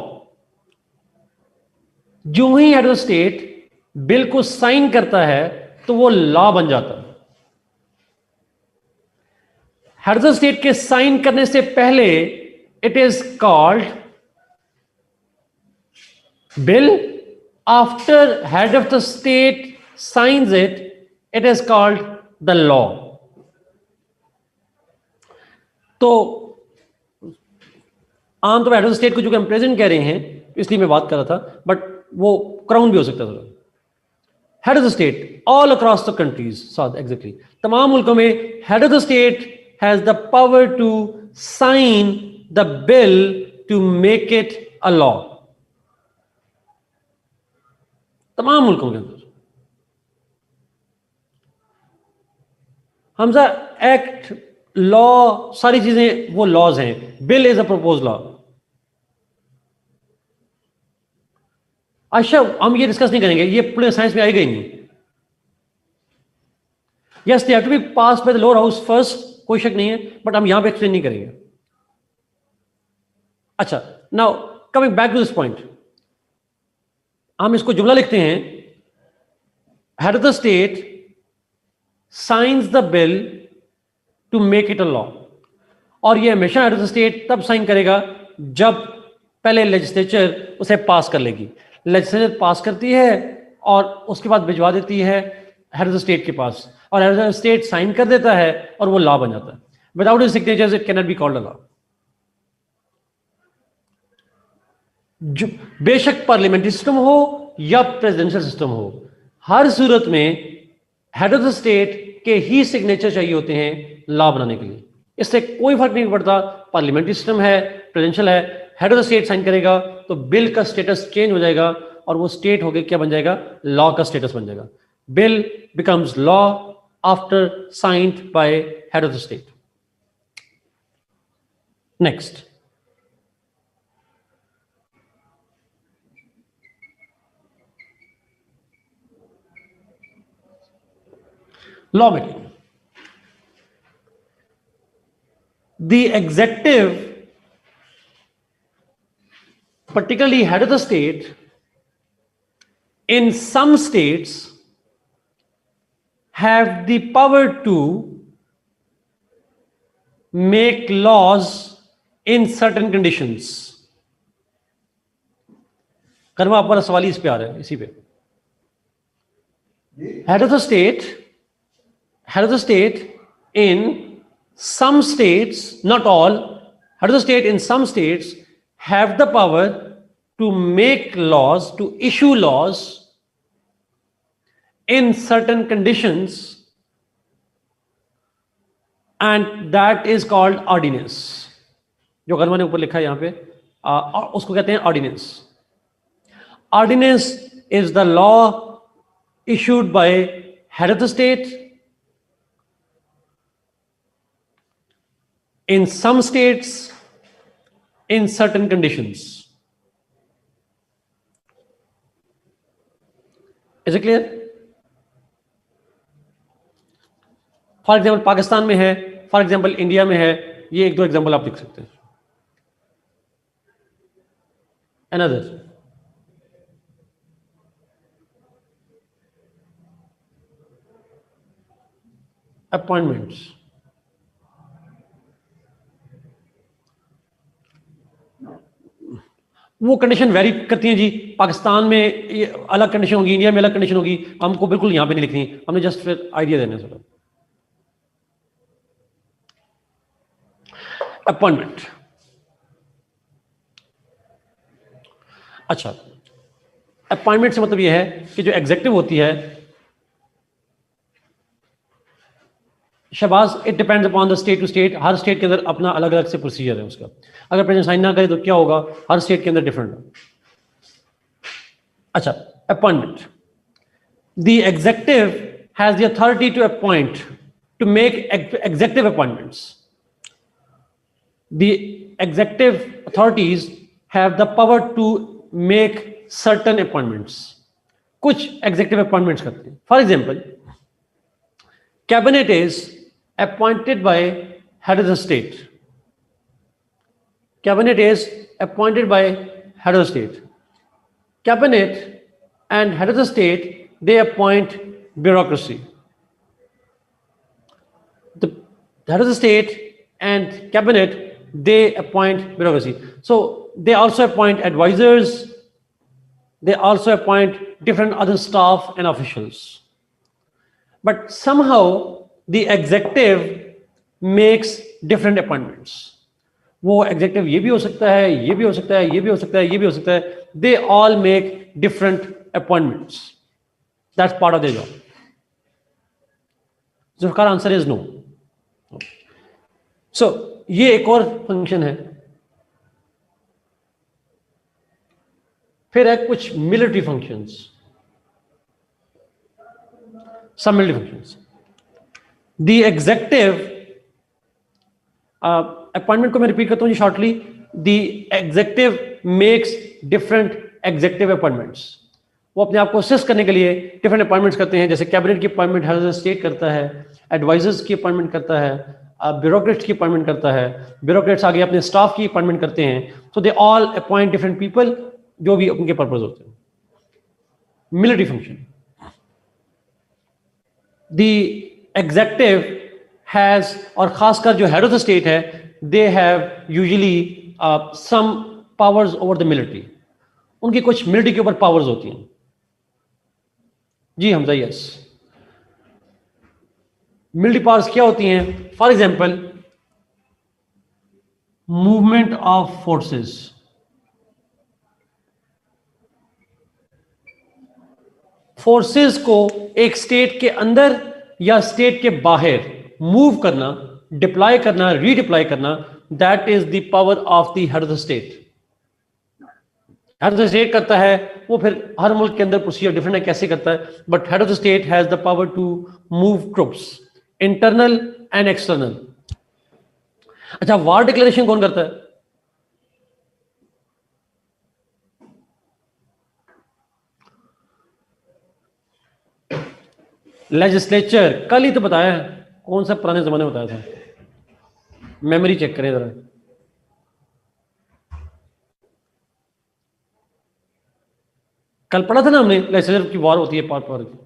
जो ही head of state bill को sign करता है तो वो law बन जाता है। Head of state के साइन करने से पहले it is called bill, after head of the state science it, it is called the law. तो आमतौर पर हेड ऑफ स्टेट को जो कि हम प्रेजेंट कह रहे हैं इसलिए मैं बात कर रहा था, बट वो क्राउन भी हो सकता था। Head of the state all across the countries, साथ एग्जैक्टली तमाम मुल्कों में head of the state has the power to sign the bill to make it a law. तमाम मुल्कों के अंदर हमजा एक्ट, लॉ, सारी चीजें वो लॉज हैं। Bill is a propose law. अच्छा, हम ये डिस्कस नहीं करेंगे, ये पूरे साइंस में आएगा ही नहीं। Yes, they have to be pass by the lower house first, कोई शक नहीं है, बट हम यहां पे एक्सप्लेन नहीं करेंगे। अच्छा, now coming back to this point, हम इसको जुमला लिखते हैं, head of the state signs the bill to make it a law. और ये हमेशा हेड ऑफ द स्टेट तब साइन करेगा जब पहले लेजिस्लेचर उसे पास कर लेगी। लेजिस्लेचर पास करती है और उसके बाद भिजवा देती है हेड ऑफ द स्टेट के पास, और head of the state sign कर देता है और वो लॉ बन जाता है। Without his signatures it can not be called a law. बेशक पार्लियामेंट्री सिस्टम हो या प्रेसिडेंशियल सिस्टम हो, हर सूरत में हेड ऑफ द स्टेट के ही सिग्नेचर चाहिए होते हैं लॉ बनाने के लिए। इससे कोई फर्क नहीं पड़ता पार्लियामेंट्री सिस्टम है, प्रेसिडेंशियल है, head of the state sign करेगा तो बिल का स्टेटस चेंज हो जाएगा और वो स्टेट होके क्या बन जाएगा? लॉ का स्टेटस बन जाएगा। Bill becomes law after signed by head of the state. Next, law making. The executive particularly head of the state, in some states have the power to make laws in certain conditions. Karma आपका सवाल ही इस पे आ रहा है, इसी पे. Head of the state in some states, not all, head of the state in some states have the power to make laws, to issue laws in certain conditions, and that is called ordinance. जो कर्मा ने ऊपर लिखा है यहाँ पे, उसको कहते हैं ordinance. Ordinance is the law issued by head of the state in some states in certain conditions. Is it clear? For example Pakistan में है, फॉर एग्जाम्पल इंडिया में है. ये एक दो एग्जाम्पल आप लिख सकते हैं. Another. Appointments. वो कंडीशन वेरी करती हैं जी. पाकिस्तान में ये अलग कंडीशन होगी, इंडिया में अलग कंडीशन होगी. हमको बिल्कुल यहां पे नहीं लिखनी, हमने जस्ट फिर आइडिया देना है. अपॉइंटमेंट. अच्छा, अपॉइंटमेंट से मतलब ये है कि जो एग्जेक्टिव होती है, Shahbaz, it depends upon the state to state. हर स्टेट के अंदर अपना अलग अलग से प्रोसीजर है उसका. अगर प्रेसिडेंट साइन ना करे तो क्या होगा, हर स्टेट के अंदर डिफरेंट है. अच्छा, appointment. The executive has the authority to appoint, to make executive appointments. The executive authorities have the power to make certain appointments. कुछ एग्जेक्टिव अपॉइंटमेंट्स करते हैं. For example, cabinet is appointed by head of the state. Cabinet is appointed by head of the state. Cabinet and head of the state, they appoint bureaucracy. The head of the state and cabinet, they appoint bureaucracy. So they also appoint advisors. They also appoint different other staff and officials. But somehow the executive makes different appointments. वो executive ये भी हो सकता है, ये भी हो सकता है, ये भी हो सकता है, ये भी हो सकता है. They all make different appointments. That's part of their job. Zulfikar, answer is no. So ये एक और फंक्शन है. फिर है कुछ military functions. Some military functions. The executive appointment को मैं रिपीट करता हूँ जी shortly. The executive makes different executive appointments. वो अपने आप को असिस्ट करने के लिए डिफरेंट अपॉइंटमेंट्स करते हैं. जैसे कैबिनेट की appointment head of the state करता है, एडवाइजर्स की अपॉइंटमेंट करता है, ब्यूरोक्रेट्स की अपॉइंटमेंट करता है, ब्यूरोक्रेट्स आगे अपने स्टाफ की अपॉइंटमेंट करते हैं. So they all appoint different people जो भी उनके पर्पज होते हैं. Military function. The executive has, और खासकर जो head of the state है, they have usually some powers over the military. उनकी कुछ मिलिट्री के ऊपर पावर्स होती हैं. जी हमजा, यस. मिलिट्री पावर्स क्या होती हैं? For example, movement of forces. Forces को एक स्टेट के अंदर या स्टेट के बाहर मूव करना, डिप्लॉय करना, रीडिप्लॉय करना, that is the power of the head of the state. Head of the state करता है, वो फिर हर मुल्क के अंदर प्रोसीजर डिफरेंट है कैसे करता है, but head of the state has the power to move troops, internal and external. अच्छा, वार डिक्लेरेशन कौन करता है? लेजिस्लेचर. कल ही तो बताया है, कौन सा पुराने जमाने में बताया था, मेमोरी चेक करें जरा. कल पढ़ा था ना हमने लेजिस्लेचर की वॉर होती है पावर पावर की।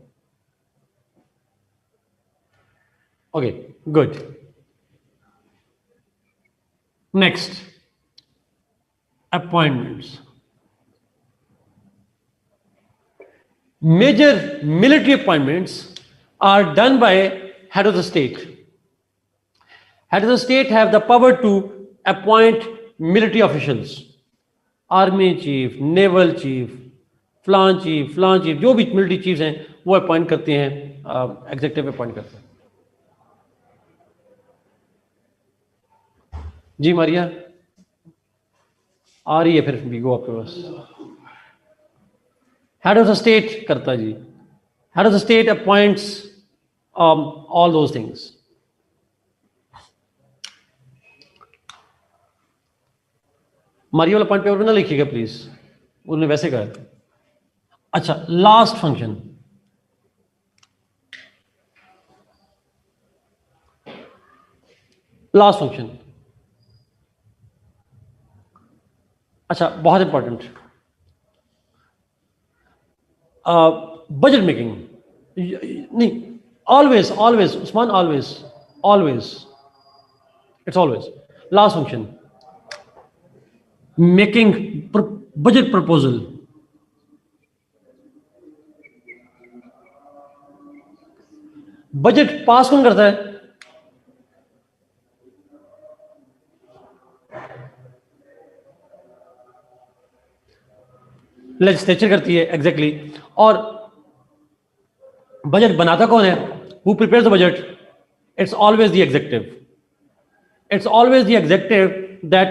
Okay good. Next, appointments. Major military appointments are done by head of the state. Head of the state have the power to appoint military officials. Army chief, naval chief, flan chief, जो भी military chiefs हैं वो appoint करते हैं, executive appoint करते हैं। जी मारिया आ रही है फिर बीगो आपके पास। हेड ऑफ द स्टेट करता जी, head of the state appoints all those things. Maria वाला पॉइंट पेपर में ना लिखिएगा प्लीज, उन्होंने वैसे कहा। अच्छा, लास्ट फंक्शन, लास्ट फंक्शन। अच्छा, बहुत इंपॉर्टेंट, बजट मेकिंग। नहीं, always always Usman, always always, it's always last function, making budget proposal. Budget pass कौन करता है? लेजिस्लेचर करती है, एग्जैक्टली। और बजट बनाता कौन है? Who prepares the budget? It's always the executive. It's always the executive that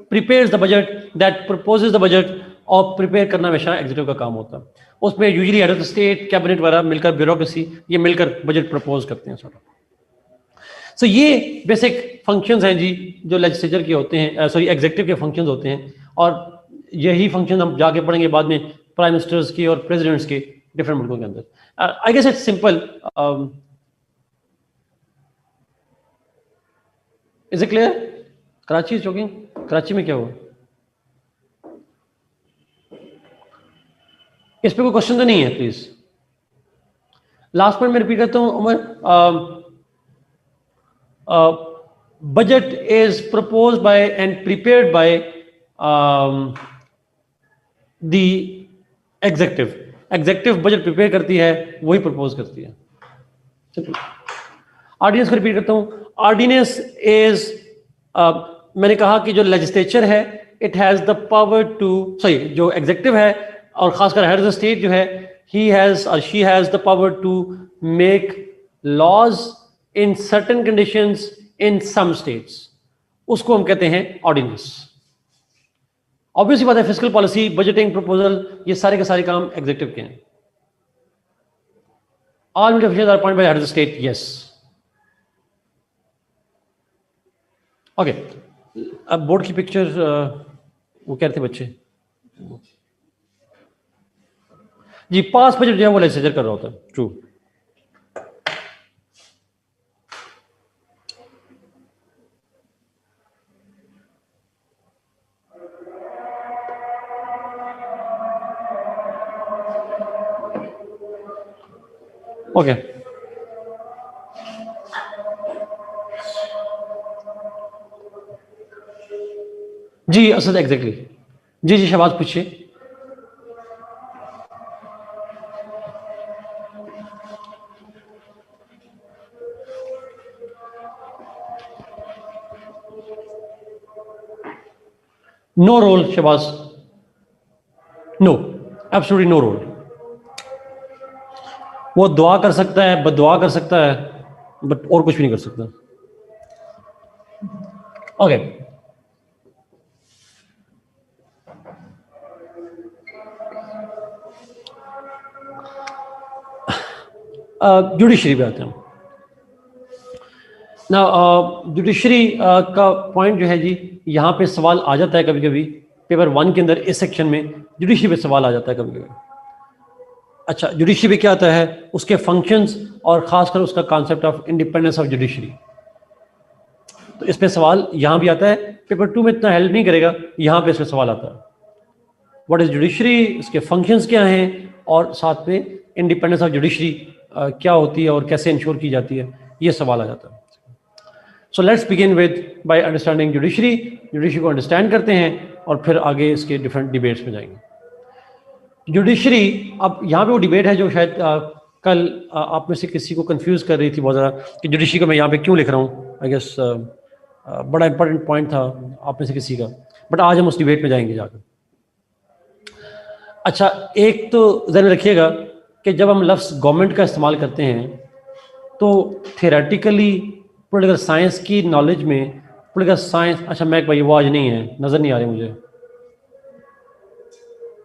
prepares the budget, that proposes the budget. और प्रिपेयर करना हमेशा एग्जीक्यूटिव का काम होता है। उसमें usually head of the state, cabinet वगैरह मिलकर, ब्यूरोक्रेसी, ये मिलकर बजट प्रपोज करते हैं। सो ये बेसिक फंक्शंस हैं जी जो लेजिस्लेचर के होते हैं, सॉरी एग्जीक्यूटिव के फंक्शंस होते हैं। और यही फंक्शन हम जाके पढ़ेंगे बाद में प्राइम मिनिस्टर्स की और प्रेसिडेंट्स के डिफरेंट मुल्कों के अंदर। I guess it's simple. Is it clear? Karachi चौकिंग, कराची में क्या हुआ? इस पे कोई क्वेश्चन तो नहीं है प्लीज? लास्ट पॉइंट मैं रिपीट करता हूं Umar. Budget is propose by and prepared by the executive. Executive budget prepare करती है, वही प्रपोज करती है। ऑर्डिनेंस को रिपीट करता हूं। ऑर्डिनेंस इज, मैंने कहा कि जो लेजिस्लेचर है it has the power to, sorry जो एग्जीक्यूटिव है और खासकर हेड ऑफ द स्टेट जो है, ही हैज और she has the power to make laws in certain conditions in some states. उसको हम कहते हैं ऑर्डिनेंस। ऑब्वियसली बात है, फिस्कल पॉलिसी, बजटिंग, प्रपोजल, ये सारे के सारे काम एग्जीक्यूटिव के हैं। All military officers are appointed by head of the state, yes. Okay, अब बोर्ड की पिक्चर, वो कह रहे थे बच्चे जी, पास बजट जो है वो लेजिस्लेचर कर रहा होता है। ट्रू। ओके, जी असद एग्जैक्टली। जी जी शहबाज पूछिए। No role Shahbaz, no, absolutely no role. वो दुआ कर सकता है, बददुआ कर सकता है, बट और कुछ भी नहीं कर सकता। ओके, जुडिशरी पे आते हैं ना। जुडिशरी का पॉइंट जो है जी, यहाँ पे सवाल आ जाता है कभी कभी पेपर 1 के अंदर, इस सेक्शन में जुडिशरी पे सवाल आ जाता है कभी कभी। अच्छा, जुडिशरी पे क्या आता है, उसके फंक्शंस और खासकर उसका concept of independence of judiciary. तो इसमें सवाल यहाँ भी आता है, पेपर 2 में इतना हेल्प नहीं करेगा, यहाँ पे इसमें सवाल आता है। व्हाट इज जुडिशरी, इसके फंक्शंस क्या हैं, और साथ में इंडिपेंडेंस ऑफ जुडिशरी क्या होती है और कैसे इंश्योर की जाती है, ये सवाल आ जाता है। So let's begin with by understanding judiciary. Judiciary को अंडरस्टैंड करते हैं और फिर आगे इसके डिफरेंट डिबेट्स में जाएंगे। जुडिशरी, अब यहाँ पे वो डिबेट है जो शायद कल आप में से किसी को कंफ्यूज कर रही थी बहुत ज़्यादा कि जुडिशरी को मैं यहाँ पे क्यों लिख रहा हूँ। आई गेस बड़ा इंपॉर्टेंट पॉइंट था आप में से किसी का, बट आज हम उस डिबेट में जाएंगे जाकर। अच्छा, एक तो ध्यान रखिएगा कि जब हम लफ्ज़ गवर्नमेंट का इस्तेमाल करते हैं तो थियोरेटिकली पॉलिटिकल साइंस की नॉलेज में पॉलिटिकल साइंस, अच्छा मैं भाई वो आज नहीं है, नज़र नहीं आ रही मुझे,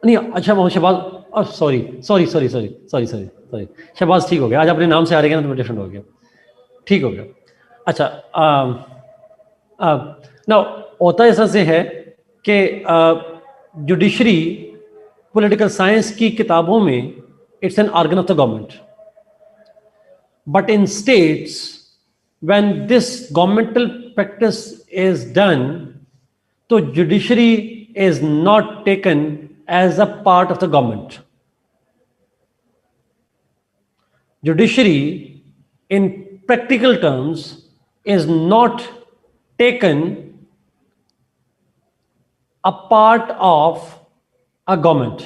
नहीं अच्छा वो Shahbaz, sorry sorry sorry sorry sorry sorry sorry Shahbaz, ठीक हो गया, आज अपने नाम से आ रहे हैं ना तो डिफरेंट हो गया, ठीक हो गया। अच्छा ना होता ऐसा से है कि जुडिशरी पॉलिटिकल साइंस की किताबों में it's an organ of the government, but in states when this governmental practice is done तो judiciary is not taken as a part of the government. Judiciary, in practical terms, is not taken a part of a government.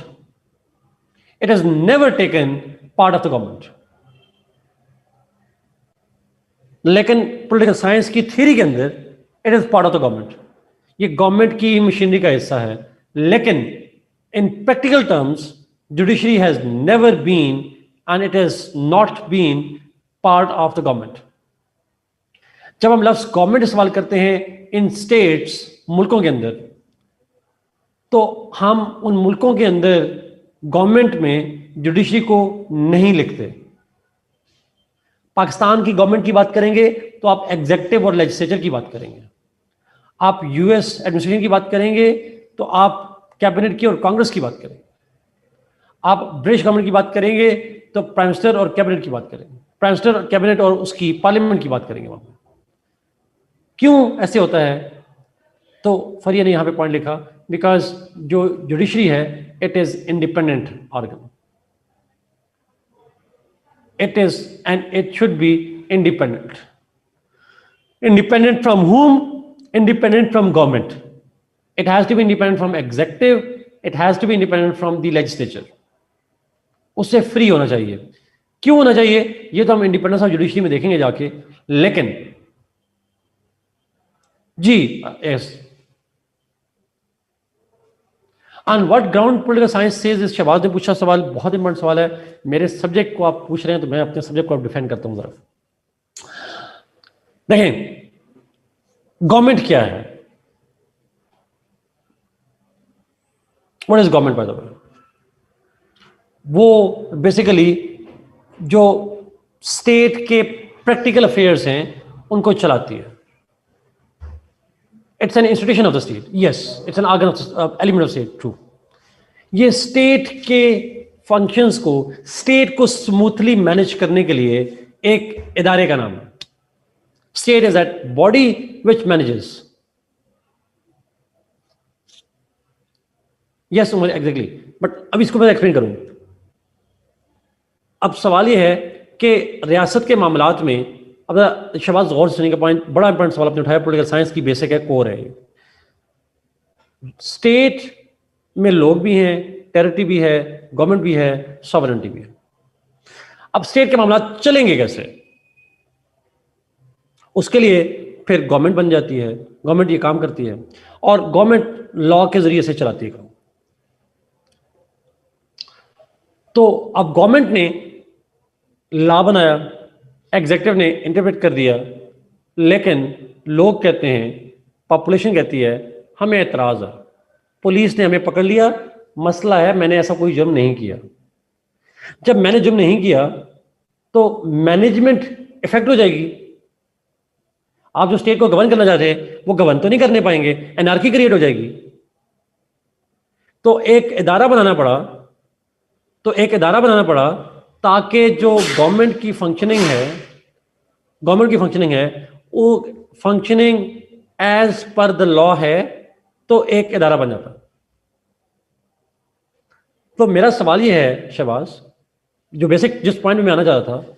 It has never taken part of the government. लेकिन political science की theory के अंदर it is part of the government, ये government की machinery का हिस्सा है, लेकिन in practical terms, judiciary has never been and it has not been part of the government. जब हम लफ्ज़ गवर्नमेंट इस्तेमाल करते हैं इन स्टेट्स, मुल्कों के अंदर, तो हम उन मुल्कों के अंदर गवर्नमेंट में जुडिशरी को नहीं लिखते। पाकिस्तान की गवर्नमेंट की बात करेंगे तो आप एग्जेक्टिव और लेजिस्लेचर की बात करेंगे, आप यूएस एडमिनिस्ट्रेशन की बात करेंगे तो आप कैबिनेट की और कांग्रेस की बात करेंगे, आप ब्रिटिश गवर्नमेंट की बात करेंगे तो प्राइम मिनिस्टर और कैबिनेट की बात करेंगे, प्राइम मिनिस्टर कैबिनेट और उसकी पार्लियामेंट की बात करेंगे वहां पर। क्यों ऐसे होता है? तो फरिया ने यहां पे पॉइंट लिखा, बिकॉज जो जुडिशरी है it is independent organ, it is and it should be independent. Independent from whom? Independent from government. It has to be independent from executive. It has to be independent from the legislature. उससे free होना चाहिए। क्यों होना चाहिए ये तो हम independence of judiciary में देखेंगे जाके, लेकिन जी yes, on what ground political science says इस, शहबाज ने पूछा सवाल, बहुत इंपॉर्टेंट सवाल है। मेरे सब्जेक्ट को आप पूछ रहे हैं तो मैं अपने सब्जेक्ट को आप डिफेंड करता हूं। जरा देखें गवर्नमेंट क्या है, what is government by the way? वो बेसिकली जो स्टेट के प्रैक्टिकल अफेयर्स हैं उनको चलाती है। It's an institution of the state, yes it's an organ of element of state, true. ये स्टेट के फंक्शंस को, स्टेट को स्मूथली मैनेज करने के लिए एक इदारे का नाम है। State is that body which manages, yes Umar exactly, but अब इसको मैं एक्सप्लेन करूं। अब सवाल यह है कि रियासत के मामलात में, अब शहबाज गौर सुनने का पॉइंट, बड़ा इंपॉर्टेंट सवाल आपने उठाया, पॉलिटिकल साइंस की बेसिक है, कोर है। स्टेट में लोग भी हैं, टेरिटरी भी है, गवर्नमेंट भी है, सॉवरेनिटी भी है। अब स्टेट के मामलात चलेंगे कैसे? उसके लिए फिर गवर्नमेंट बन जाती है, गवर्नमेंट ये काम करती है और गवर्नमेंट लॉ के जरिए से चलाती है काम। तो अब गवर्नमेंट ने लॉ बनाया, एग्जीक्यूटिव ने इंटरप्रेट कर दिया, लेकिन लोग कहते हैं, पॉपुलेशन कहती है हमें एतराज है, पुलिस ने हमें पकड़ लिया, मसला है मैंने ऐसा कोई जुर्म नहीं किया। जब मैंने जुर्म नहीं किया तो मैनेजमेंट इफेक्ट हो जाएगी। आप जो स्टेट को गवर्न करना चाहते हैं वो गवर्न तो नहीं करने पाएंगे, एनार्की क्रिएट हो जाएगी। तो एक इदारा बनाना पड़ा, ताकि जो गवर्नमेंट की फंक्शनिंग है वो functioning as per the law है, तो एक इदारा बन जाता। तो मेरा सवाल ये है शहबाज, जो बेसिक जिस पॉइंट में मैं आना चाह रहा था,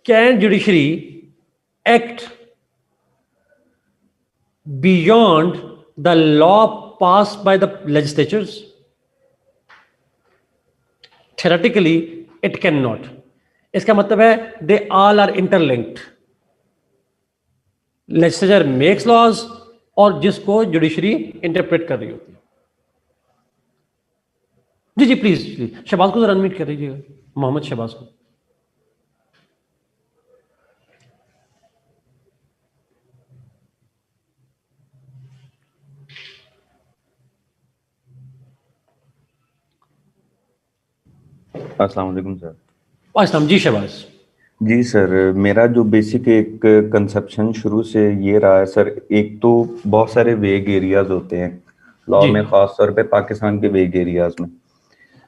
can judiciary act beyond the law passed by the legislatures? Theoretically it can not. इसका मतलब है they all are interlinked. Legislature makes laws और जिसको जुडिशरी इंटरप्रेट कर रही होती है। जी जी प्लीज प्लीज शहबाज को जरा अनम्यूट कर दीजिएगा, मोहम्मद शहबाज को। अस्सलाम वालेकुम सर। अस्सलाम जी शहबाज। जी सर, मेरा जो बेसिक एक कंसेप्शन शुरू से ये रहा है सर, एक तो बहुत सारे वेग एरियाज होते हैं लॉ जी में, खास तौर पे पाकिस्तान के वेग एरियाज में,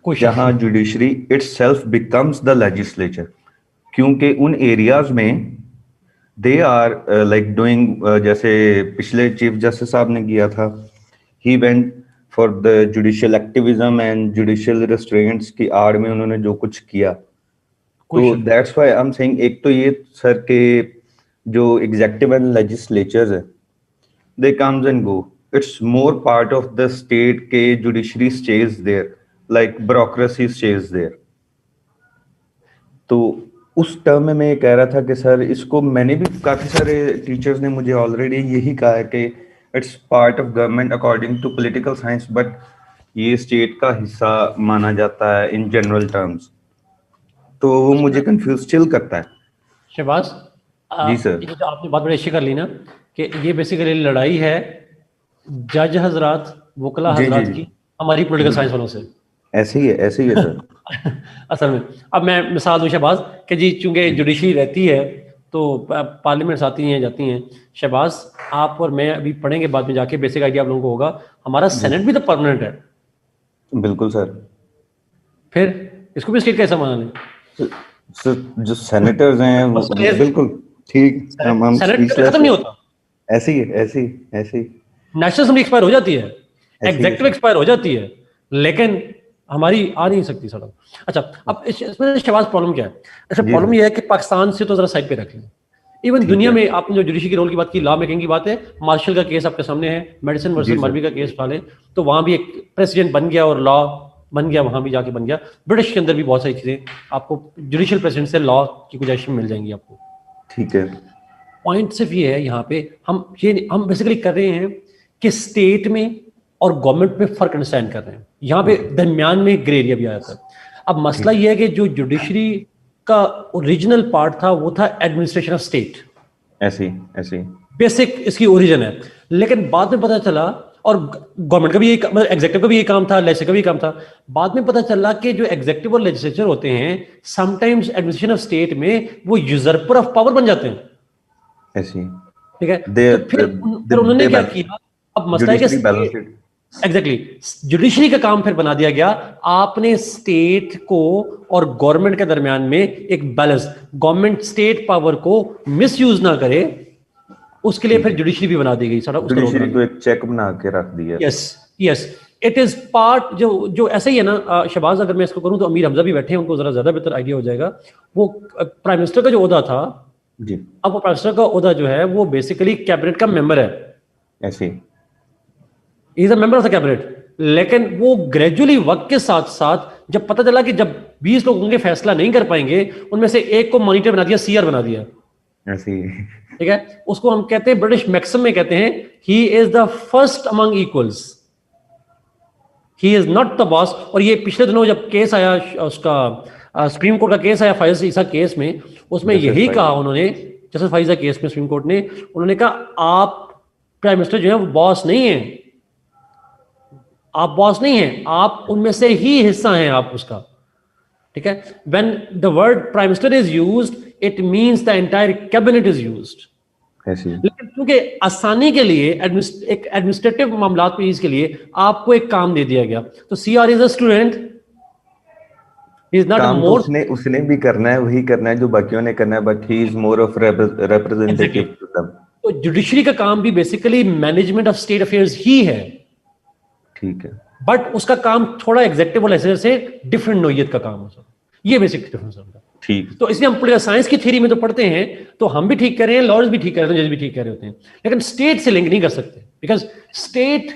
कोई शक जहां नहीं। Judiciary itself becomes the legislature, क्योंकि उन एरियाज में दे आर लाइक डूइंग, जैसे पिछले चीफ जस्टिस साहब ने किया था, he went for the judicial activism and judicial restraints की आड़ में उन्होंने जो कुछ किया, कोई तो शक that's why I am saying, एक तो ये सर के जो एग्जीक्यूटिव एंड लेजिस्लेचर्स है, they comes and go, it's more part of the state के judiciary stays there, like bureaucracy stays there. तो उस टर्म में मैं ये कह रहा था कि सर इसको, मैंने भी काफी सारे टीचर्स ने मुझे ऑलरेडी यही कहा है कि it's part of government according to political science, but ये स्टेट का हिस्सा माना जाता है इन जनरल टर्म्स, तो वो मुझे कंफ्यूज स्टिल करता है। शहबाज, जी सर। ये जो आपने बात बड़ी अच्छी कर ली ना, कि ये बेसिकली लड़ाई है जज हजरात, वकला जी जी हजरात जी की हमारी पॉलिटिकल जी, साइंस वालों से। ऐसे ही है सर। असल में अब मैं मिसाल दूं शहबाज कि जी चूंकि जी जुडिशरी रहती है तो पार्लियामेंट्स आती हैं जाती हैं। शहबाज, आप और मैं अभी पढ़ेंगे बाद में जाके, बेसिक आइडिया आप लोगों को होगा, हमारा जी सेनेट भी तो परमानेंट है। बिल्कुल सर। फिर इसको भी स्टेट कैसा माना सर जो सेनेटर्स हैं वो नहीं? बिल्कुल ठीक, हम सेनेट कभी स्पीचलेस खत्म है। नहीं होता। ऐसे ही नेशनल असेंबली एक्सपायर हो जाती है, ऐसे ही है एग्जेक्टिव सर। एक्सपायर हो जाती है, लेकिन हमारी आ नहीं सकती सड़क। अच्छा, अब इसमें शहबाज प्रॉब्लम क्या है? अच्छा, जी प्रॉब्लम सर। यह है कि पाकिस्तान से तो जरा साइड पे रख लें। इवन ठीक दुनिया है। में आपने जो जुडिशरी के रोल की बात की, लॉ मेकिंग की बात है, मार्शल का केस आपके सामने है, मेडिसिन वर्सेस जी सर। मर्वी का केस डाले, तो वहां भी एक प्रेसिडेंट बन गया और लॉ बन गया, वहां भी जाके बन गया। ब्रिटिश के अंदर भी बहुत सारी चीजें आपको जुडिशियल प्रेसिडेंट से लॉ की गुंजाइश मिल जाएंगी आपको। ठीक है। पॉइंट सिर्फ ये है यहाँ पे, हम बेसिकली कर रहे हैं कि स्टेट में और गवर्नमेंट में फर्क अंडरस्टैंड कर रहे हैं। यहाँ पे दरमियान में ग्रे एरिया भी आ जाता है। अब मसला ठीक। ये है कि जो जुडिशरी का ओरिजिनल पार्ट था वो था एडमिनिस्ट्रेशन ऑफ स्टेट, ऐसे ही। बेसिक इसकी ओरिजिन है। लेकिन बाद में पता चला, और गवर्नमेंट का भी एक, मतलब एग्जेक्टिव का भी ये काम था, लेजिस्लेचर का भी काम था, बाद में पता चला कि जो एग्जेक्टिव और लेजिस्लेचर होते हैं समटाइम्स एडमिनिस्ट्रेशन ऑफ स्टेट में वो यूजर्पर ऑफ पावर बन जाते हैं। ऐसे ही। ठीक है, दे तो फिर उन्होंने दे क्या बैलेंस, किया? अब मसला है जुडिशरी कि बैलेंस इट। एग्जैक्टली जुडिशरी का काम फिर बना दिया गया, आपने स्टेट को और गवर्नमेंट के दरमियान में एक बैलेंस, गवर्नमेंट स्टेट पावर को मिसयूज ना करे, उसके लिए ठीक फिर है। जुडिशरी भी बना दी गई, सारा उसका रोल बना जुडिशरी को दिया। एक चेक बना के रख दिया। Yes yes, it is part, जो जो ऐसा ही है ना शहबाज, अगर मैं इसको करूं तो अमीर हमजा भी बैठे हैं, उनको जरा ज्यादा बेहतर आइडिया हो जाएगा। वो प्राइम मिनिस्टर का जो ओहदा था, जी अब वो प्राइम मिनिस्टर का ओहदा जो है वो बेसिकली कैबिनेट का मेंबर है, ऐसे ही। Is a member of the cabinet. लेकिन वो ग्रेजुअली वक्त के साथ साथ जब पता चला कि जब 20 लोग होंगे फैसला नहीं कर पाएंगे, उनमें से एक को मॉनिटर बना दिया, सीआर बना दिया। ऐसे ही। ठीक है, उसको हम कहते हैं, ब्रिटिश मैक्सिम में कहते हैं, he is the first among equals, he is not the boss. और ये पिछले दिनों जब केस आया उसका, सुप्रीम कोर्ट का केस आया फाइज ईसा केस में, उसमें जस्टिस यही फाइज। कहा उन्होंने, जस्टिस फाइजा केस में सुप्रीम कोर्ट ने, उन्होंने कहा आप प्राइम मिनिस्टर जो है वो बॉस नहीं है, आप बॉस नहीं हैं, आप उनमें से ही हिस्सा हैं, आप उसका। ठीक है, when the word prime minister is used, it means the entire cabinet is used. ऐसे ही। लेकिन क्योंकि आसानी के लिए एक एडमिनिस्ट्रेटिव मामलात पे के लिए आपको एक काम दे दिया गया, तो CR is a student, is not काम तो मोर। उसने भी करना है, वही करना है जो बाकियों ने करना है, but he is more of exactly, representative to them. तो जुडिशरी का काम भी basically management of state affairs ही है। ठीक है। बट उसका काम थोड़ा एग्जेक्टिव लेजिस्लेचर से डिफरेंट नोयत का काम हो सकता है। ये बेसिक डिफरेंस होता है। ठीक। तो इसलिए हम पॉलिटिकल साइंस की थ्योरी में तो पढ़ते हैं, तो हम भी ठीक कह रहे हैं, लॉयर्स भी ठीक कह रहे हैं, जज भी ठीक कह रहे होते हैं, लेकिन स्टेट से लिंक नहीं कर सकते, बिकॉज स्टेट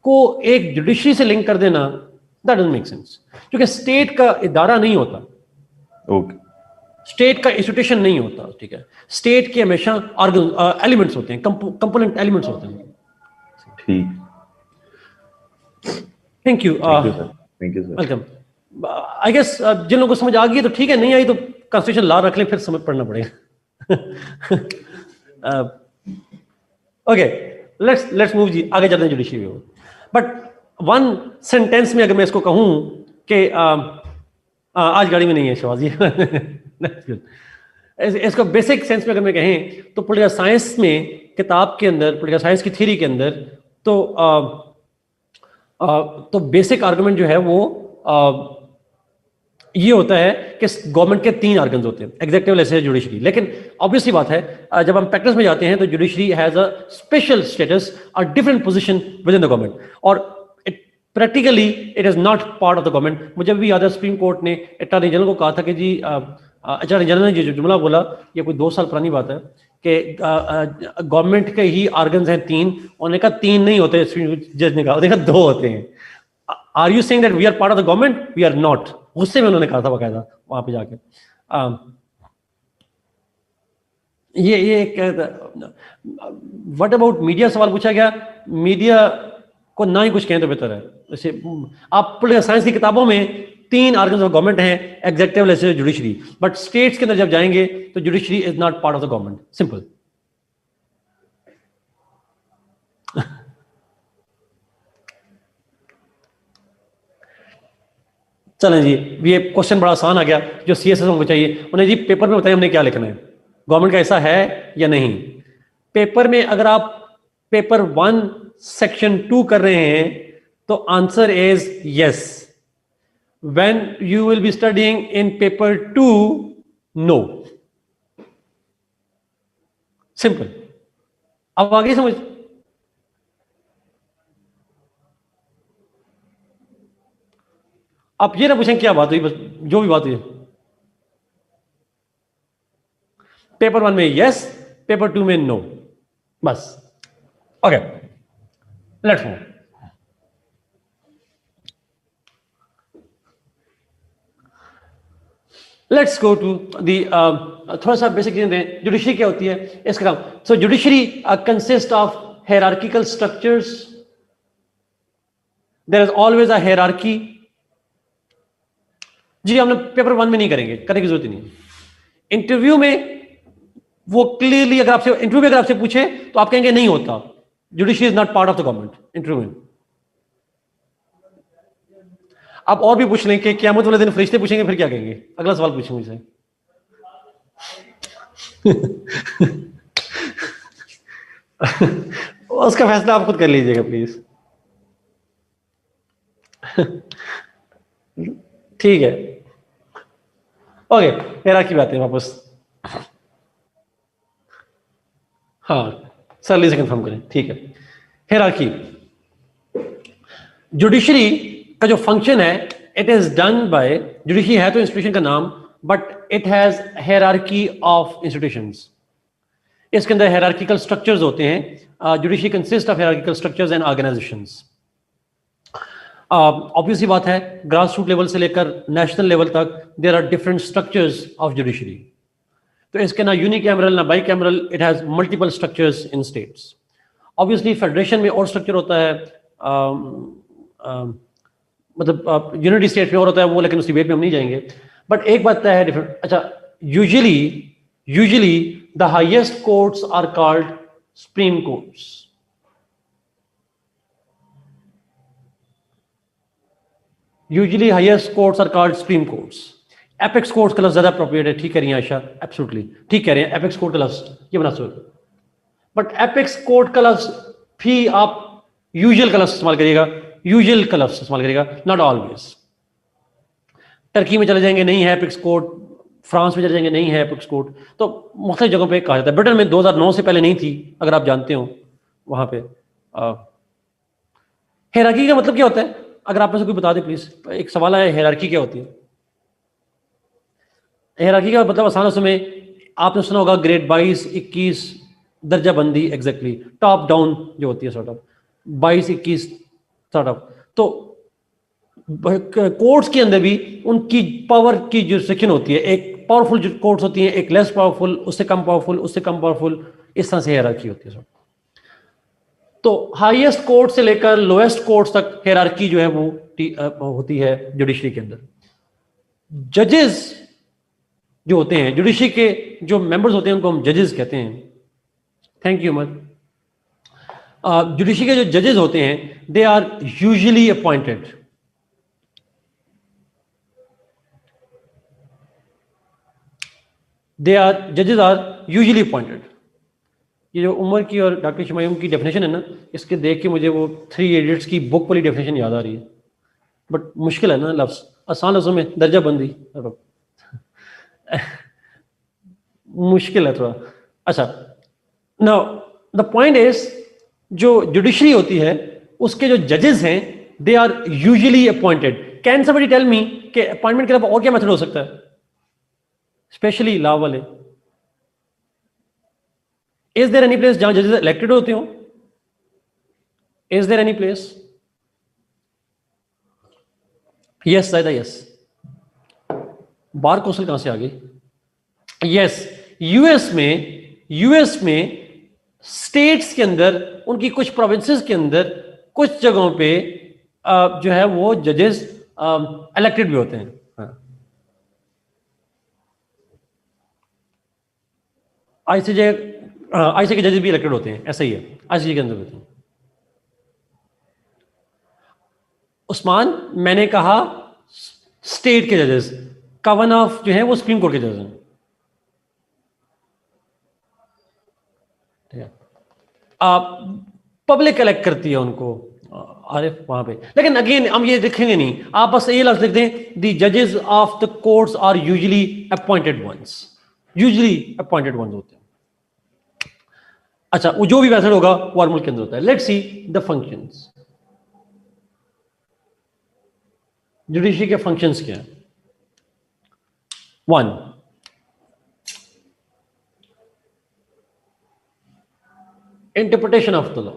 को एक जुडिशरी से लिंक कर देना दैट डजंट मेक सेंस, क्योंकि स्टेट का इदारा नहीं होता, ओके, स्टेट का इंस्टीट्यूशन नहीं होता, ठीक है। स्टेट के हमेशा एलिमेंट्स होते हैं, कंपोनेंट एलिमेंट्स होते हैं। ठीक। Thank you sir, thank you sir. Welcome. I guess जिन लोगों को समझ आ गई है तो ठीक है, नहीं आई तो कॉन्स्टिट्यूशन ला रख लें, फिर समझ पढ़ना पड़ेगा। ओके, लेट्स मूव जी, आगे चलते हैं जुडिशरी में। बट वन सेंटेंस में अगर मैं इसको कहूं कि आज गाड़ी में नहीं है शवाजी। इसको बेसिक सेंस में अगर मैं कहें तो पॉलिटिकल साइंस में, किताब के अंदर, पॉलिटिकल साइंस की थ्योरी के अंदर तो बेसिक आर्गुमेंट जो है वो ये होता है कि गवर्नमेंट के 3 ऑर्गन्स होते हैं, एग्जीक्यूटिव, लेजिस्लेटिव, जुडिशरी। लेकिन ऑब्वियसली बात है, जब हम प्रैक्टिस में जाते हैं तो judiciary has a special status, a different position within the government, और practically it is not part of the government. मुझे भी याद है सुप्रीम कोर्ट ने अटॉर्नी जनरल को कहा था कि जी, अटॉर्नी जनरल ने जो जुमला बोला, ये कोई 2 साल पुरानी बात है, कि गवर्नमेंट के ही ऑर्गन्स हैं 3, उन्होंने कहा 3 नहीं होते, जज ने कहा, देखा 2 होते हैं। Are you saying that we are part of the government? We are not. गुस्से में उन्होंने कहा था बाकायदा वहां पे जाके। ये व्हाट अबाउट मीडिया, सवाल पूछा गया। मीडिया को ना ही कुछ कहें तो बेहतर है। जैसे आप पॉलिटिकल साइंस की किताबों में 3 ऑर्गन्स ऑफ गवर्नमेंट हैं, executive, legislative, judiciary, but states के अंदर जब जाएंगे तो judiciary is not part of the government, simple. चलें जी, ये क्वेश्चन बड़ा आसान आ गया जो सीएसएस को चाहिए। उन्हें जी पेपर में बताइए हमने क्या लिखना है, गवर्नमेंट का ऐसा है या नहीं। पेपर में अगर आप पेपर 1 सेक्शन 2 कर रहे हैं तो answer is yes. When you will be studying in paper 2, no. Simple. अब आगे समझ। आप ये ना पूछें क्या बात हुई, बस जो भी बात हुई। पेपर 1 में यस, पेपर 2 में नो, बस। Okay, let's move. Let's go to the, थोड़ा सा बेसिक चीजें दें। जुडिशरी क्या होती है, इसका काम। So judiciary consist of hierarchical structures. There is always a hierarchy. जी हमने पेपर 1 में नहीं करेंगे, करने की जरूरत ही नहीं। इंटरव्यू में वो क्लियरली, अगर आपसे इंटरव्यू में अगर आपसे पूछे तो आप कहेंगे नहीं होता, judiciary is not part of the government. Interview में आप और भी पूछ लें कि क़यामत वाले दिन फरिश्ते पूछेंगे, फिर क्या कहेंगे? अगला सवाल पूछेंगे मुझसे। उसका फैसला आप खुद कर लीजिएगा प्लीज। ठीक है, ओके, हायरार्की बात है वापस। हाँ सर, से कंफर्म करें, ठीक है। हायरार्की, जुडिशरी का जो फंक्शन है, it is done by, judiciary है तो इंस्टीट्यूशन का नाम, but it has hierarchy of institutions. इसके अंदर हायरार्किकल स्ट्रक्चर्स होते हैं। Judiciary consist of hierarchical structures and organisations. Obviously बात है, ग्रास रूट लेवल से लेकर नेशनल लेवल तक there are different structures of judiciary. तो इसके ना यूनिकैमरल ना bicameral, it has multiple structures in states. Obviously federation में और स्ट्रक्चर होता है, मतलब यूनिटी स्टेट में और होता है वो, लेकिन उस डिबेट में हम नहीं जाएंगे। बट एक बात है डिफरेंट। अच्छा, usually the highest courts are called supreme courts. Usually highest courts are called supreme courts. Apex courts का लफ्ज ज्यादा अप्रोप्रिएट है, ठीक कह रही हैं आयशा, एब्सोल्युटली ठीक कह रहे हैं, एपेक्स कोर्ट का लफ्ज ये बना सकते। बट एपेक्स कोर्ट का लफ्ज भी आप यूजुअल का लफ्ज इस्तेमाल करिएगा, यूजुअल का लफ्ज इस्तेमाल करिएगा, नॉट ऑलवेज। टर्की में चले जाएंगे नहीं है एपेक्स कोर्ट, फ्रांस में चले जाएंगे नहीं है एपेक्स कोर्ट, तो मुख्तलिफ जगहों पे कहा जाता है। ब्रिटेन में 2009 से पहले नहीं थी, अगर आप जानते हो वहां पे। हायरार्की का मतलब क्या होता है? अगर आप में से कोई बता दे प्लीज, एक सवाल आया हायरार्की क्या होती है? हायरार्की का मतलब आसान समय आपने सुना होगा ग्रेड 22 21 दर्जा बंदी, एग्जैक्टली टॉप डाउन जो होती है सॉर्ट ऑफ 22 21 सॉर्ट ऑफ। तो कोर्ट्स के अंदर भी उनकी पावर की जो सेक्शन होती है, एक पावरफुल जो कोर्ट्स होती हैं, एक लेस पावरफुल, उससे कम पावरफुल, उससे कम पावरफुल, इस तरह से हायरार्की होती है। तो हाईएस्ट कोर्ट से लेकर लोएस्ट कोर्ट तक हायरार्की जो है वो होती है जुडिशरी के अंदर। जजेस जो होते हैं, जुडिशरी के जो मेंबर्स होते हैं उनको हम जजेस कहते हैं। Thank you much. जुडिशरी के जो जजेस होते हैं दे आर यूजुअली अपॉइंटेड। जजेस आर यूजुअली अपॉइंटेड। ये जो उमर की और डॉक्टर शमायूम की डेफिनेशन है ना, इसके देख के मुझे वो 3 इडियट्स की बुक वाली डेफिनेशन याद आ रही है, बट मुश्किल है ना लफ्ज, आसान लफ्जों में दर्जा बंदी मुश्किल है थोड़ा। अच्छा, नाउ द पॉइंट इज जो जुडिशरी होती है उसके जो जजेस हैं they are usually appointed. Can somebody tell me कि अपॉइंटमेंट के अलावा और क्या मेथड हो सकता है, स्पेशली लॉ वाले? इज देयर एनी प्लेस जहां जजेस इलेक्टेड होते हो? Is there any place? Yes Zaida, yes. Bar council कहां से आ गई? यस, यूएस में स्टेट्स के अंदर, उनकी कुछ प्रोविंसेस के अंदर कुछ जगहों पे जो है वो जजेस इलेक्टेड भी होते हैं। आईसीजे के जजेस भी इलेक्टेड होते हैं, ऐसा ही है, आईसीजे के अंदर होते हैं। उस्मान, मैंने कहा स्टेट के जजेस, कवानाफ जो है वो सुप्रीम कोर्ट के जजेस हैं। पब्लिक इलेक्ट करती है उनको, आरिफ वहां पे। लेकिन अगेन हम ये देखेंगे नहीं, आप बस ये लफ्ज लिख दें, द जजेस of the courts are usually appointed ones. Usually appointed ones होते हैं। अच्छा, वो जो भी मेथड होगा वो आर्मल के अंदर होता है। Let's see the functions. Judiciary के फंक्शंस क्या है? 1, इंटरप्रिटेशन ऑफ द लॉ।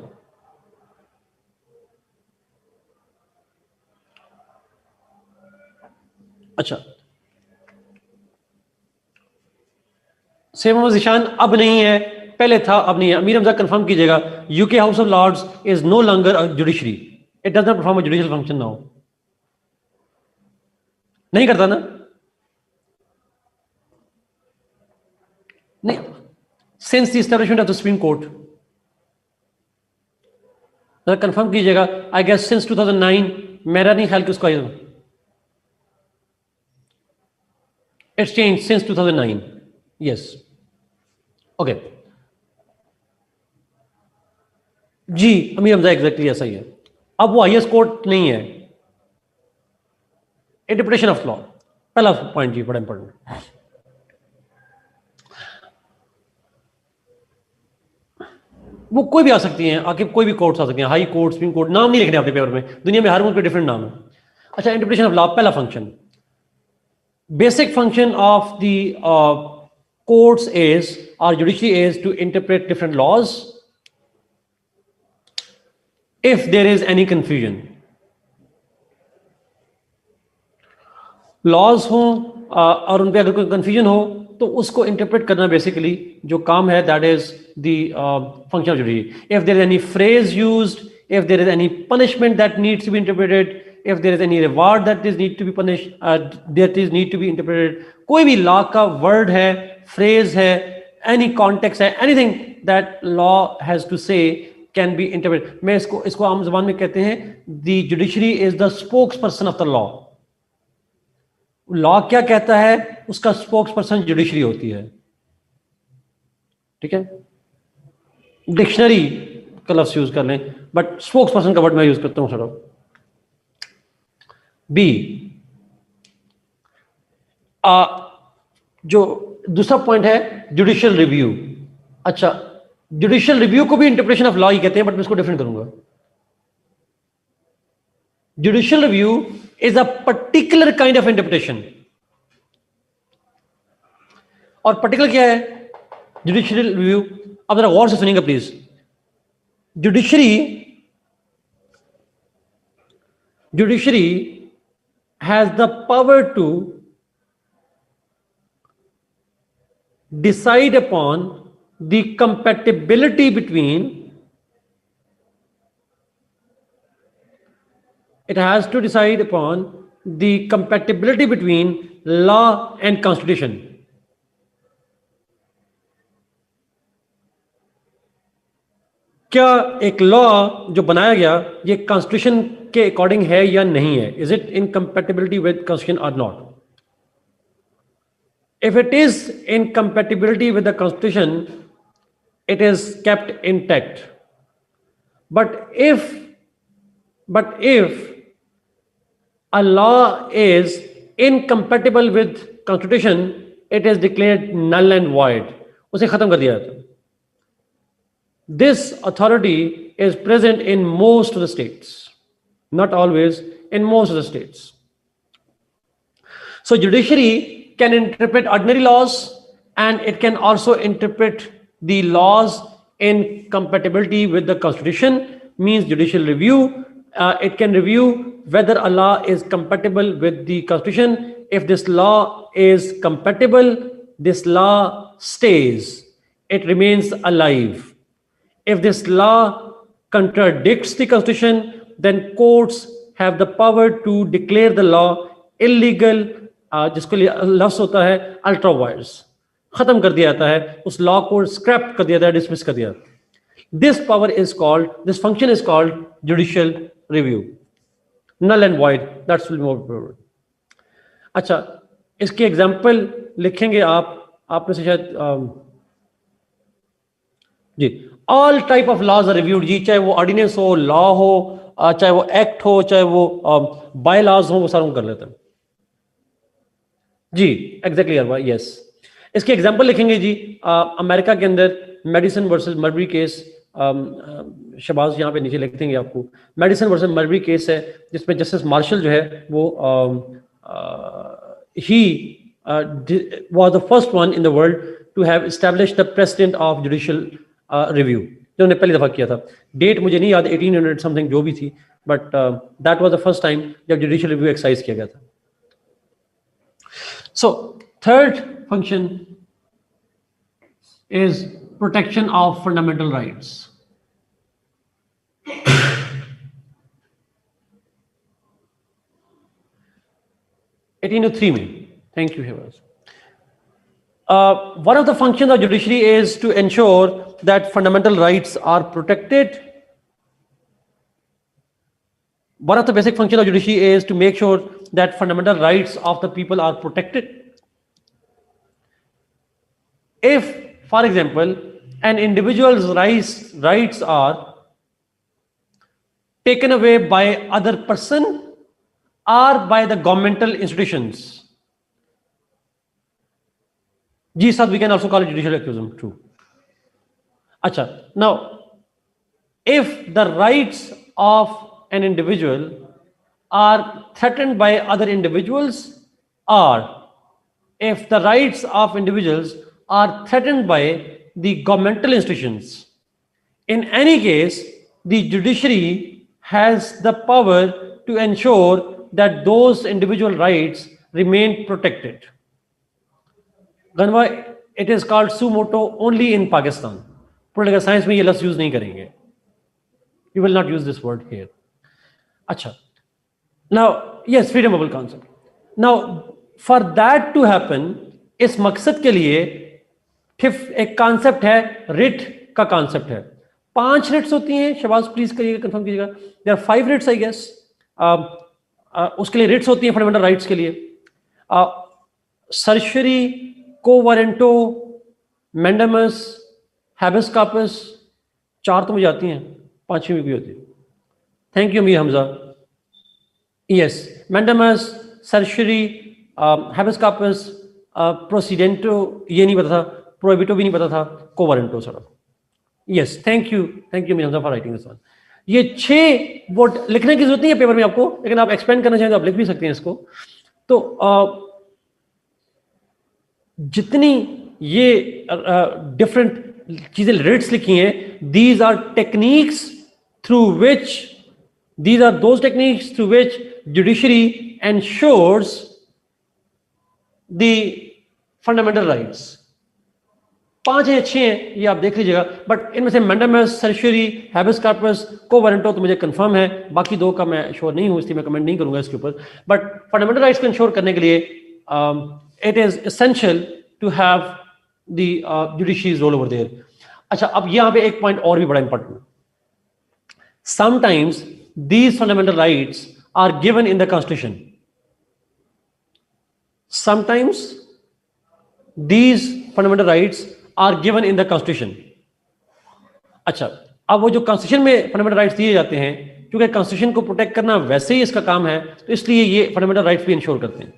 अच्छा, सेम निशान अब नहीं है, पहले था अब नहीं है। अमीर हमजा कंफर्म कीजिएगा, UK house of lords is no longer a judiciary, it does not perform a judicial function now. नहीं करता ना? नहीं, since the establishment of the supreme court. Confirm कीजिएगा, आई गेस सिंस 2009। मेरा नहीं ख्याल कि उसका it's change since 2009। Yes, okay जी अमीर हमजा, एग्जैक्टली ऐसा ही है। अब वो हाईएस्ट कोर्ट नहीं है। इंटरप्रिटेशन ऑफ लॉ, पहला पॉइंट जी बड़ा इंपॉर्टेंट। वो कोई भी आ सकती हैं, आके कोई भी कोर्ट्स आ सकते हैं, हाई कोर्ट, सुप्रीम कोर्ट, नाम नहीं लिखने अपने पेपर में, दुनिया में हर मुल्क पे डिफरेंट नाम है। अच्छा, इंटरप्रिटेशन ऑफ लॉ, पहला function, basic function of the courts is, or judiciary is, to interpret different laws if there is any confusion. Laws हो और उन पे अगर कोई confusion हो तो उसको interpret करना basically जो काम है, that is the function of judiciary. If there is any phrase used, if there is any punishment that needs to be interpreted, if there is any reward that is need to be punished, that is need to be interpreted, कोई भी law का word है, phrase है, any context है, anything that law has to say can be interpreted. मैं इसको आम ज़बान में कहते हैं the judiciary is the spokesperson of the law. Law क्या कहता है उसका स्पोक्सपर्सन जुडिशरी होती है, ठीक है? डिक्शनरी का लफ्ज यूज कर लें, बट स्पोक्सपर्सन का वर्ड मैं यूज करता हूं सर। बी, जो दूसरा पॉइंट है जुडिशियल रिव्यू। अच्छा, जुडिशियल रिव्यू को भी इंटरप्रिटेशन ऑफ लॉ ही कहते हैं, बट मैं इसको डिफरेंट करूंगा। Judicial review is a particular kind of interpretation. और particular क्या है? Judicial review, अब जरा गौर से सुनिएगा please. Judiciary has the power to decide upon the compatibility between, it has to decide upon the compatibility between law and constitution. क्या एक law जो बनाया गया ये कॉन्स्टिट्यूशन के अकॉर्डिंग है या नहीं है? Is it in compatibility with constitution और not? If it is in compatibility with the constitution, it is kept intact. But if a law is incompatible with constitution, it is declared null and void. उसे खत्म कर दिया जाता है. This authority is present in most of the states, not always, in most of the states. So judiciary can interpret ordinary laws, and it can also interpret the laws in compatibility with the constitution. Means judicial review, it can review whether a law is compatible with the constitution. If this law is compatible, this law stays, it remains alive. If this law contradicts the constitution, then courts have the power to declare the law illegal, जिसके लिए लफ्ज़ होता है ultra vires, खत्म कर दिया जाता है, उस लॉ को स्क्रैप कर दिया जाता है, डिसमिस कर दिया. This power is called, this function is called judicial review. Null and void, that's will more. अच्छा, इसके एग्जांपल लिखेंगे आप में से शायद जी. All type of laws are reviewed जी, चाहे वो ऑर्डिनेंस हो, लॉ हो, चाहे वो एक्ट हो, चाहे वो बाय लॉज हो, वो सारा कर लेते हैं जी. एग्जैक्टली अरवा, यस. इसके एग्जांपल लिखेंगे जी. अमेरिका के अंदर मेडिसन वर्सेस मर्बरी केस, शबाज यहाँ पे नीचे लिख देंगे आपको. मेडिसन वर्सेस मर्बरी केस है जिसमें जस्टिस मार्शल जो है वो ही was the first one in the world to have established the precedent of judicial review, जो उन्होंने पहली दफा किया था. डेट मुझे नहीं याद, 1800 समथिंग जो भी थी, but that was the first time जब जुडिशियल रिव्यू एक्सरसाइज किया गया था. So third function is protection of fundamental rights. 1803 में. Thank you, Hevas. One of the functions of judiciary is to ensure that fundamental rights are protected. One of the basic functions of judiciary is to make sure that fundamental rights of the people are protected. If, for example, an individual's rights are taken away by other person or by the governmental institutions, G sir, we can also call it judicial activism, true. Acha, now, if the rights of an individual are threatened by other individuals, or if the rights of individuals are threatened by the governmental institutions, in any case, the judiciary has the power to ensure that those individual rights remain protected. Ganwa, it is called suo motu only in Pakistan. Political science में ये लफ्ज़ use नहीं करेंगे. You will not use this word here. अच्छा. Now, yes, freedom of concept. Now, for that to happen, इस मकसद के लिए एक कॉन्सेप्ट है, रिट का कॉन्सेप्ट है. 5 रिट्स होती हैं. शबाज प्लीज करिएगा, कंफर्म कीजिएगा. There are 5 writs I guess. उसके लिए रिट्स होती हैं फंडामेंटल राइट्स के लिए. Certiorari, quo warranto, mandamus, habeas corpus, 4 तो मुझे आती हैं, 5वीं भी होती है. Thank you Mir Hamza. Yes, mandamus, certiorari, habeas corpus, procedento, ये नहीं पता था, prohibito भी नहीं पता था, covarento sort of. Yes, thank you, Mr. for writing this one. ये 6 वोट लिखने की जरूरत नहीं है पेपर में आपको, लेकिन आप एक्सपेंड करना चाहें तो आप लिख भी सकते हैं इसको। तो जितनी ये डिफरेंट चीजें रेट्स लिखी हैं, these are techniques through which these are those techniques through which judiciary ensures the fundamental rights। 5 हैं, अच्छे हैं, ये आप देख लीजिएगा, बट इनमें से मैंडामस, सर्शियरी, हैबस कॉर्पस, को वारंटो तो मुझे कंफर्म है, बाकी 2 का मैं श्योर नहीं हूं, इसलिए मैं कमेंट नहीं करूंगा इसके ऊपर। बट फंडामेंटल राइट्स को इंश्योर करने के लिए it is essential to have the judiciary's role over there. अच्छा, अब यहां पे एक पॉइंट और भी बड़ा इंपॉर्टेंट है। Sometimes these fundamental rights are given in the Constitution. Sometimes these fundamental rights are given in the Constitution. अच्छा, अब वो जो Constitution में fundamental rights दिए जाते हैं, क्योंकि Constitution को प्रोटेक्ट करना वैसे ही इसका काम है, तो इसलिए ये fundamental rights भी इंश्योर करते हैं।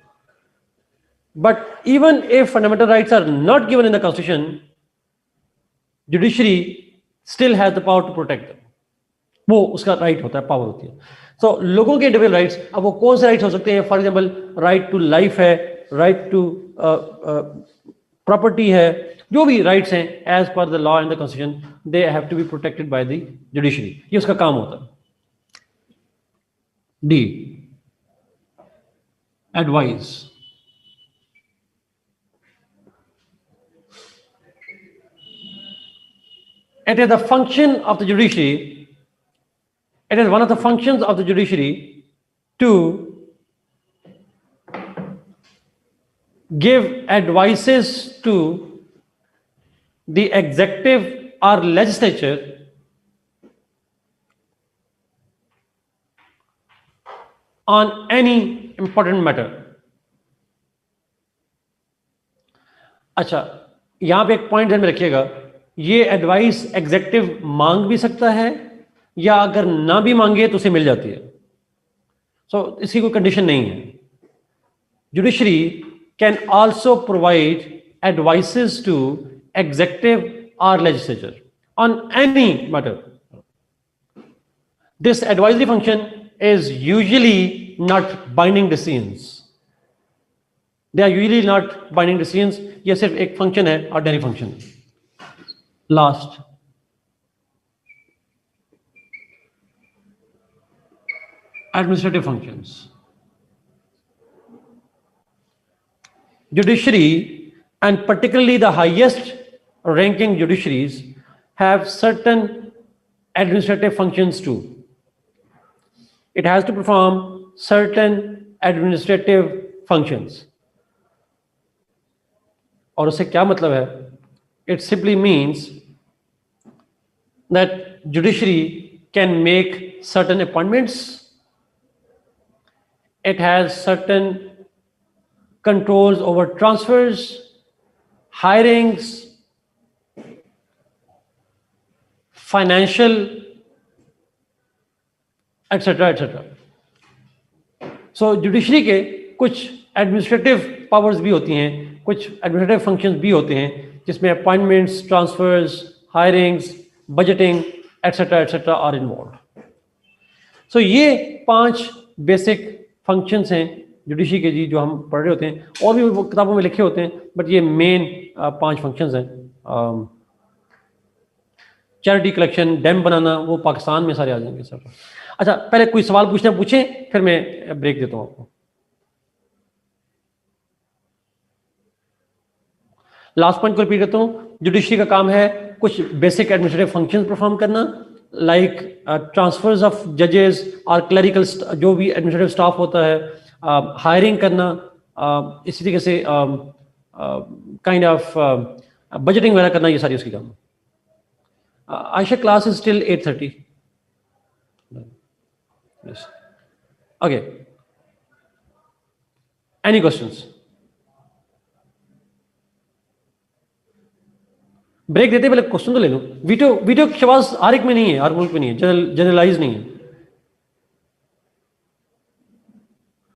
But even if fundamental rights are not given in the Constitution, judiciary still has the power to protect them. वो उसका राइट होता है, पावर होती है। तो लोगों के इंडिविजुअल राइट्स, अब वो कौन से राइट्स हो सकते हैं? For example, right to life है, राइट टू प्रॉपर्टी है, जो भी राइट्स हैं as per the law and the constitution, they have to be protected by the judiciary. ये उसका काम होता है। D, advice. It is the function of the judiciary, it is one of the functions of the judiciary to give advices to the executive or legislature on any important matter। अच्छा, यहां पे एक point ध्यान में रखिएगा, ये advice executive मांग भी सकता है, या अगर ना भी मांगे तो उसे मिल जाती है। सो इसकी कोई कंडीशन नहीं है। Judiciary can also provide advices to executive और legislature on any matter. This advisory function is usually not binding decisions. They are usually not binding decisions. ये सिर्फ एक फंक्शन है, ordinary function. Last, administrative functions। Judiciary, and particularly the highest ranking judiciaries, have certain administrative functions too. It has to perform certain administrative functions। और उससे क्या मतलब है? It simply means that judiciary can make certain appointments, it has certain controls over transfers, hirings, financial, etc. etc. So judiciary के कुछ administrative powers भी होती हैं, कुछ एडमिनिस्ट्रेटिव फंक्शंस भी होते हैं, जिसमें appointments, transfers, hirings, budgeting etc. Are involve. So ये 5 बेसिक फंक्शंस हैं जुडिशरी के जी, जो हम पढ़ रहे होते हैं, और भी वो किताबों में लिखे होते हैं, बट ये मेन 5 फंक्शंस हैं। चैरिटी कलेक्शन, डैम बनाना, वो पाकिस्तान में सारे आ जाएंगे सर। अच्छा, पहले कोई सवाल पूछना पूछें, फिर मैं ब्रेक देता हूँ आपको। लास्ट पॉइंट को रिपीट करता हूँ। जुडिशरी का काम है कुछ बेसिक एडमिनिस्ट्रेटिव फंक्शंस परफॉर्म करना, लाइक ट्रांसफर्स ऑफ जजेस और क्लरिकल, जो भी एडमिनिस्ट्रेटिव स्टाफ होता है, हायरिंग करना, इसी तरीके से काइंड ऑफ बजटिंग वगैरह करना, ये सारी उसकी काम। Ayesha, class is still 8:30। Yes. Okay. Any questions? Break देते पहले क्वेश्चन तो ले लो। वीडियो शबाज हर एक में नहीं है, हर मुल्क में नहीं है, जनरलाइज नहीं है।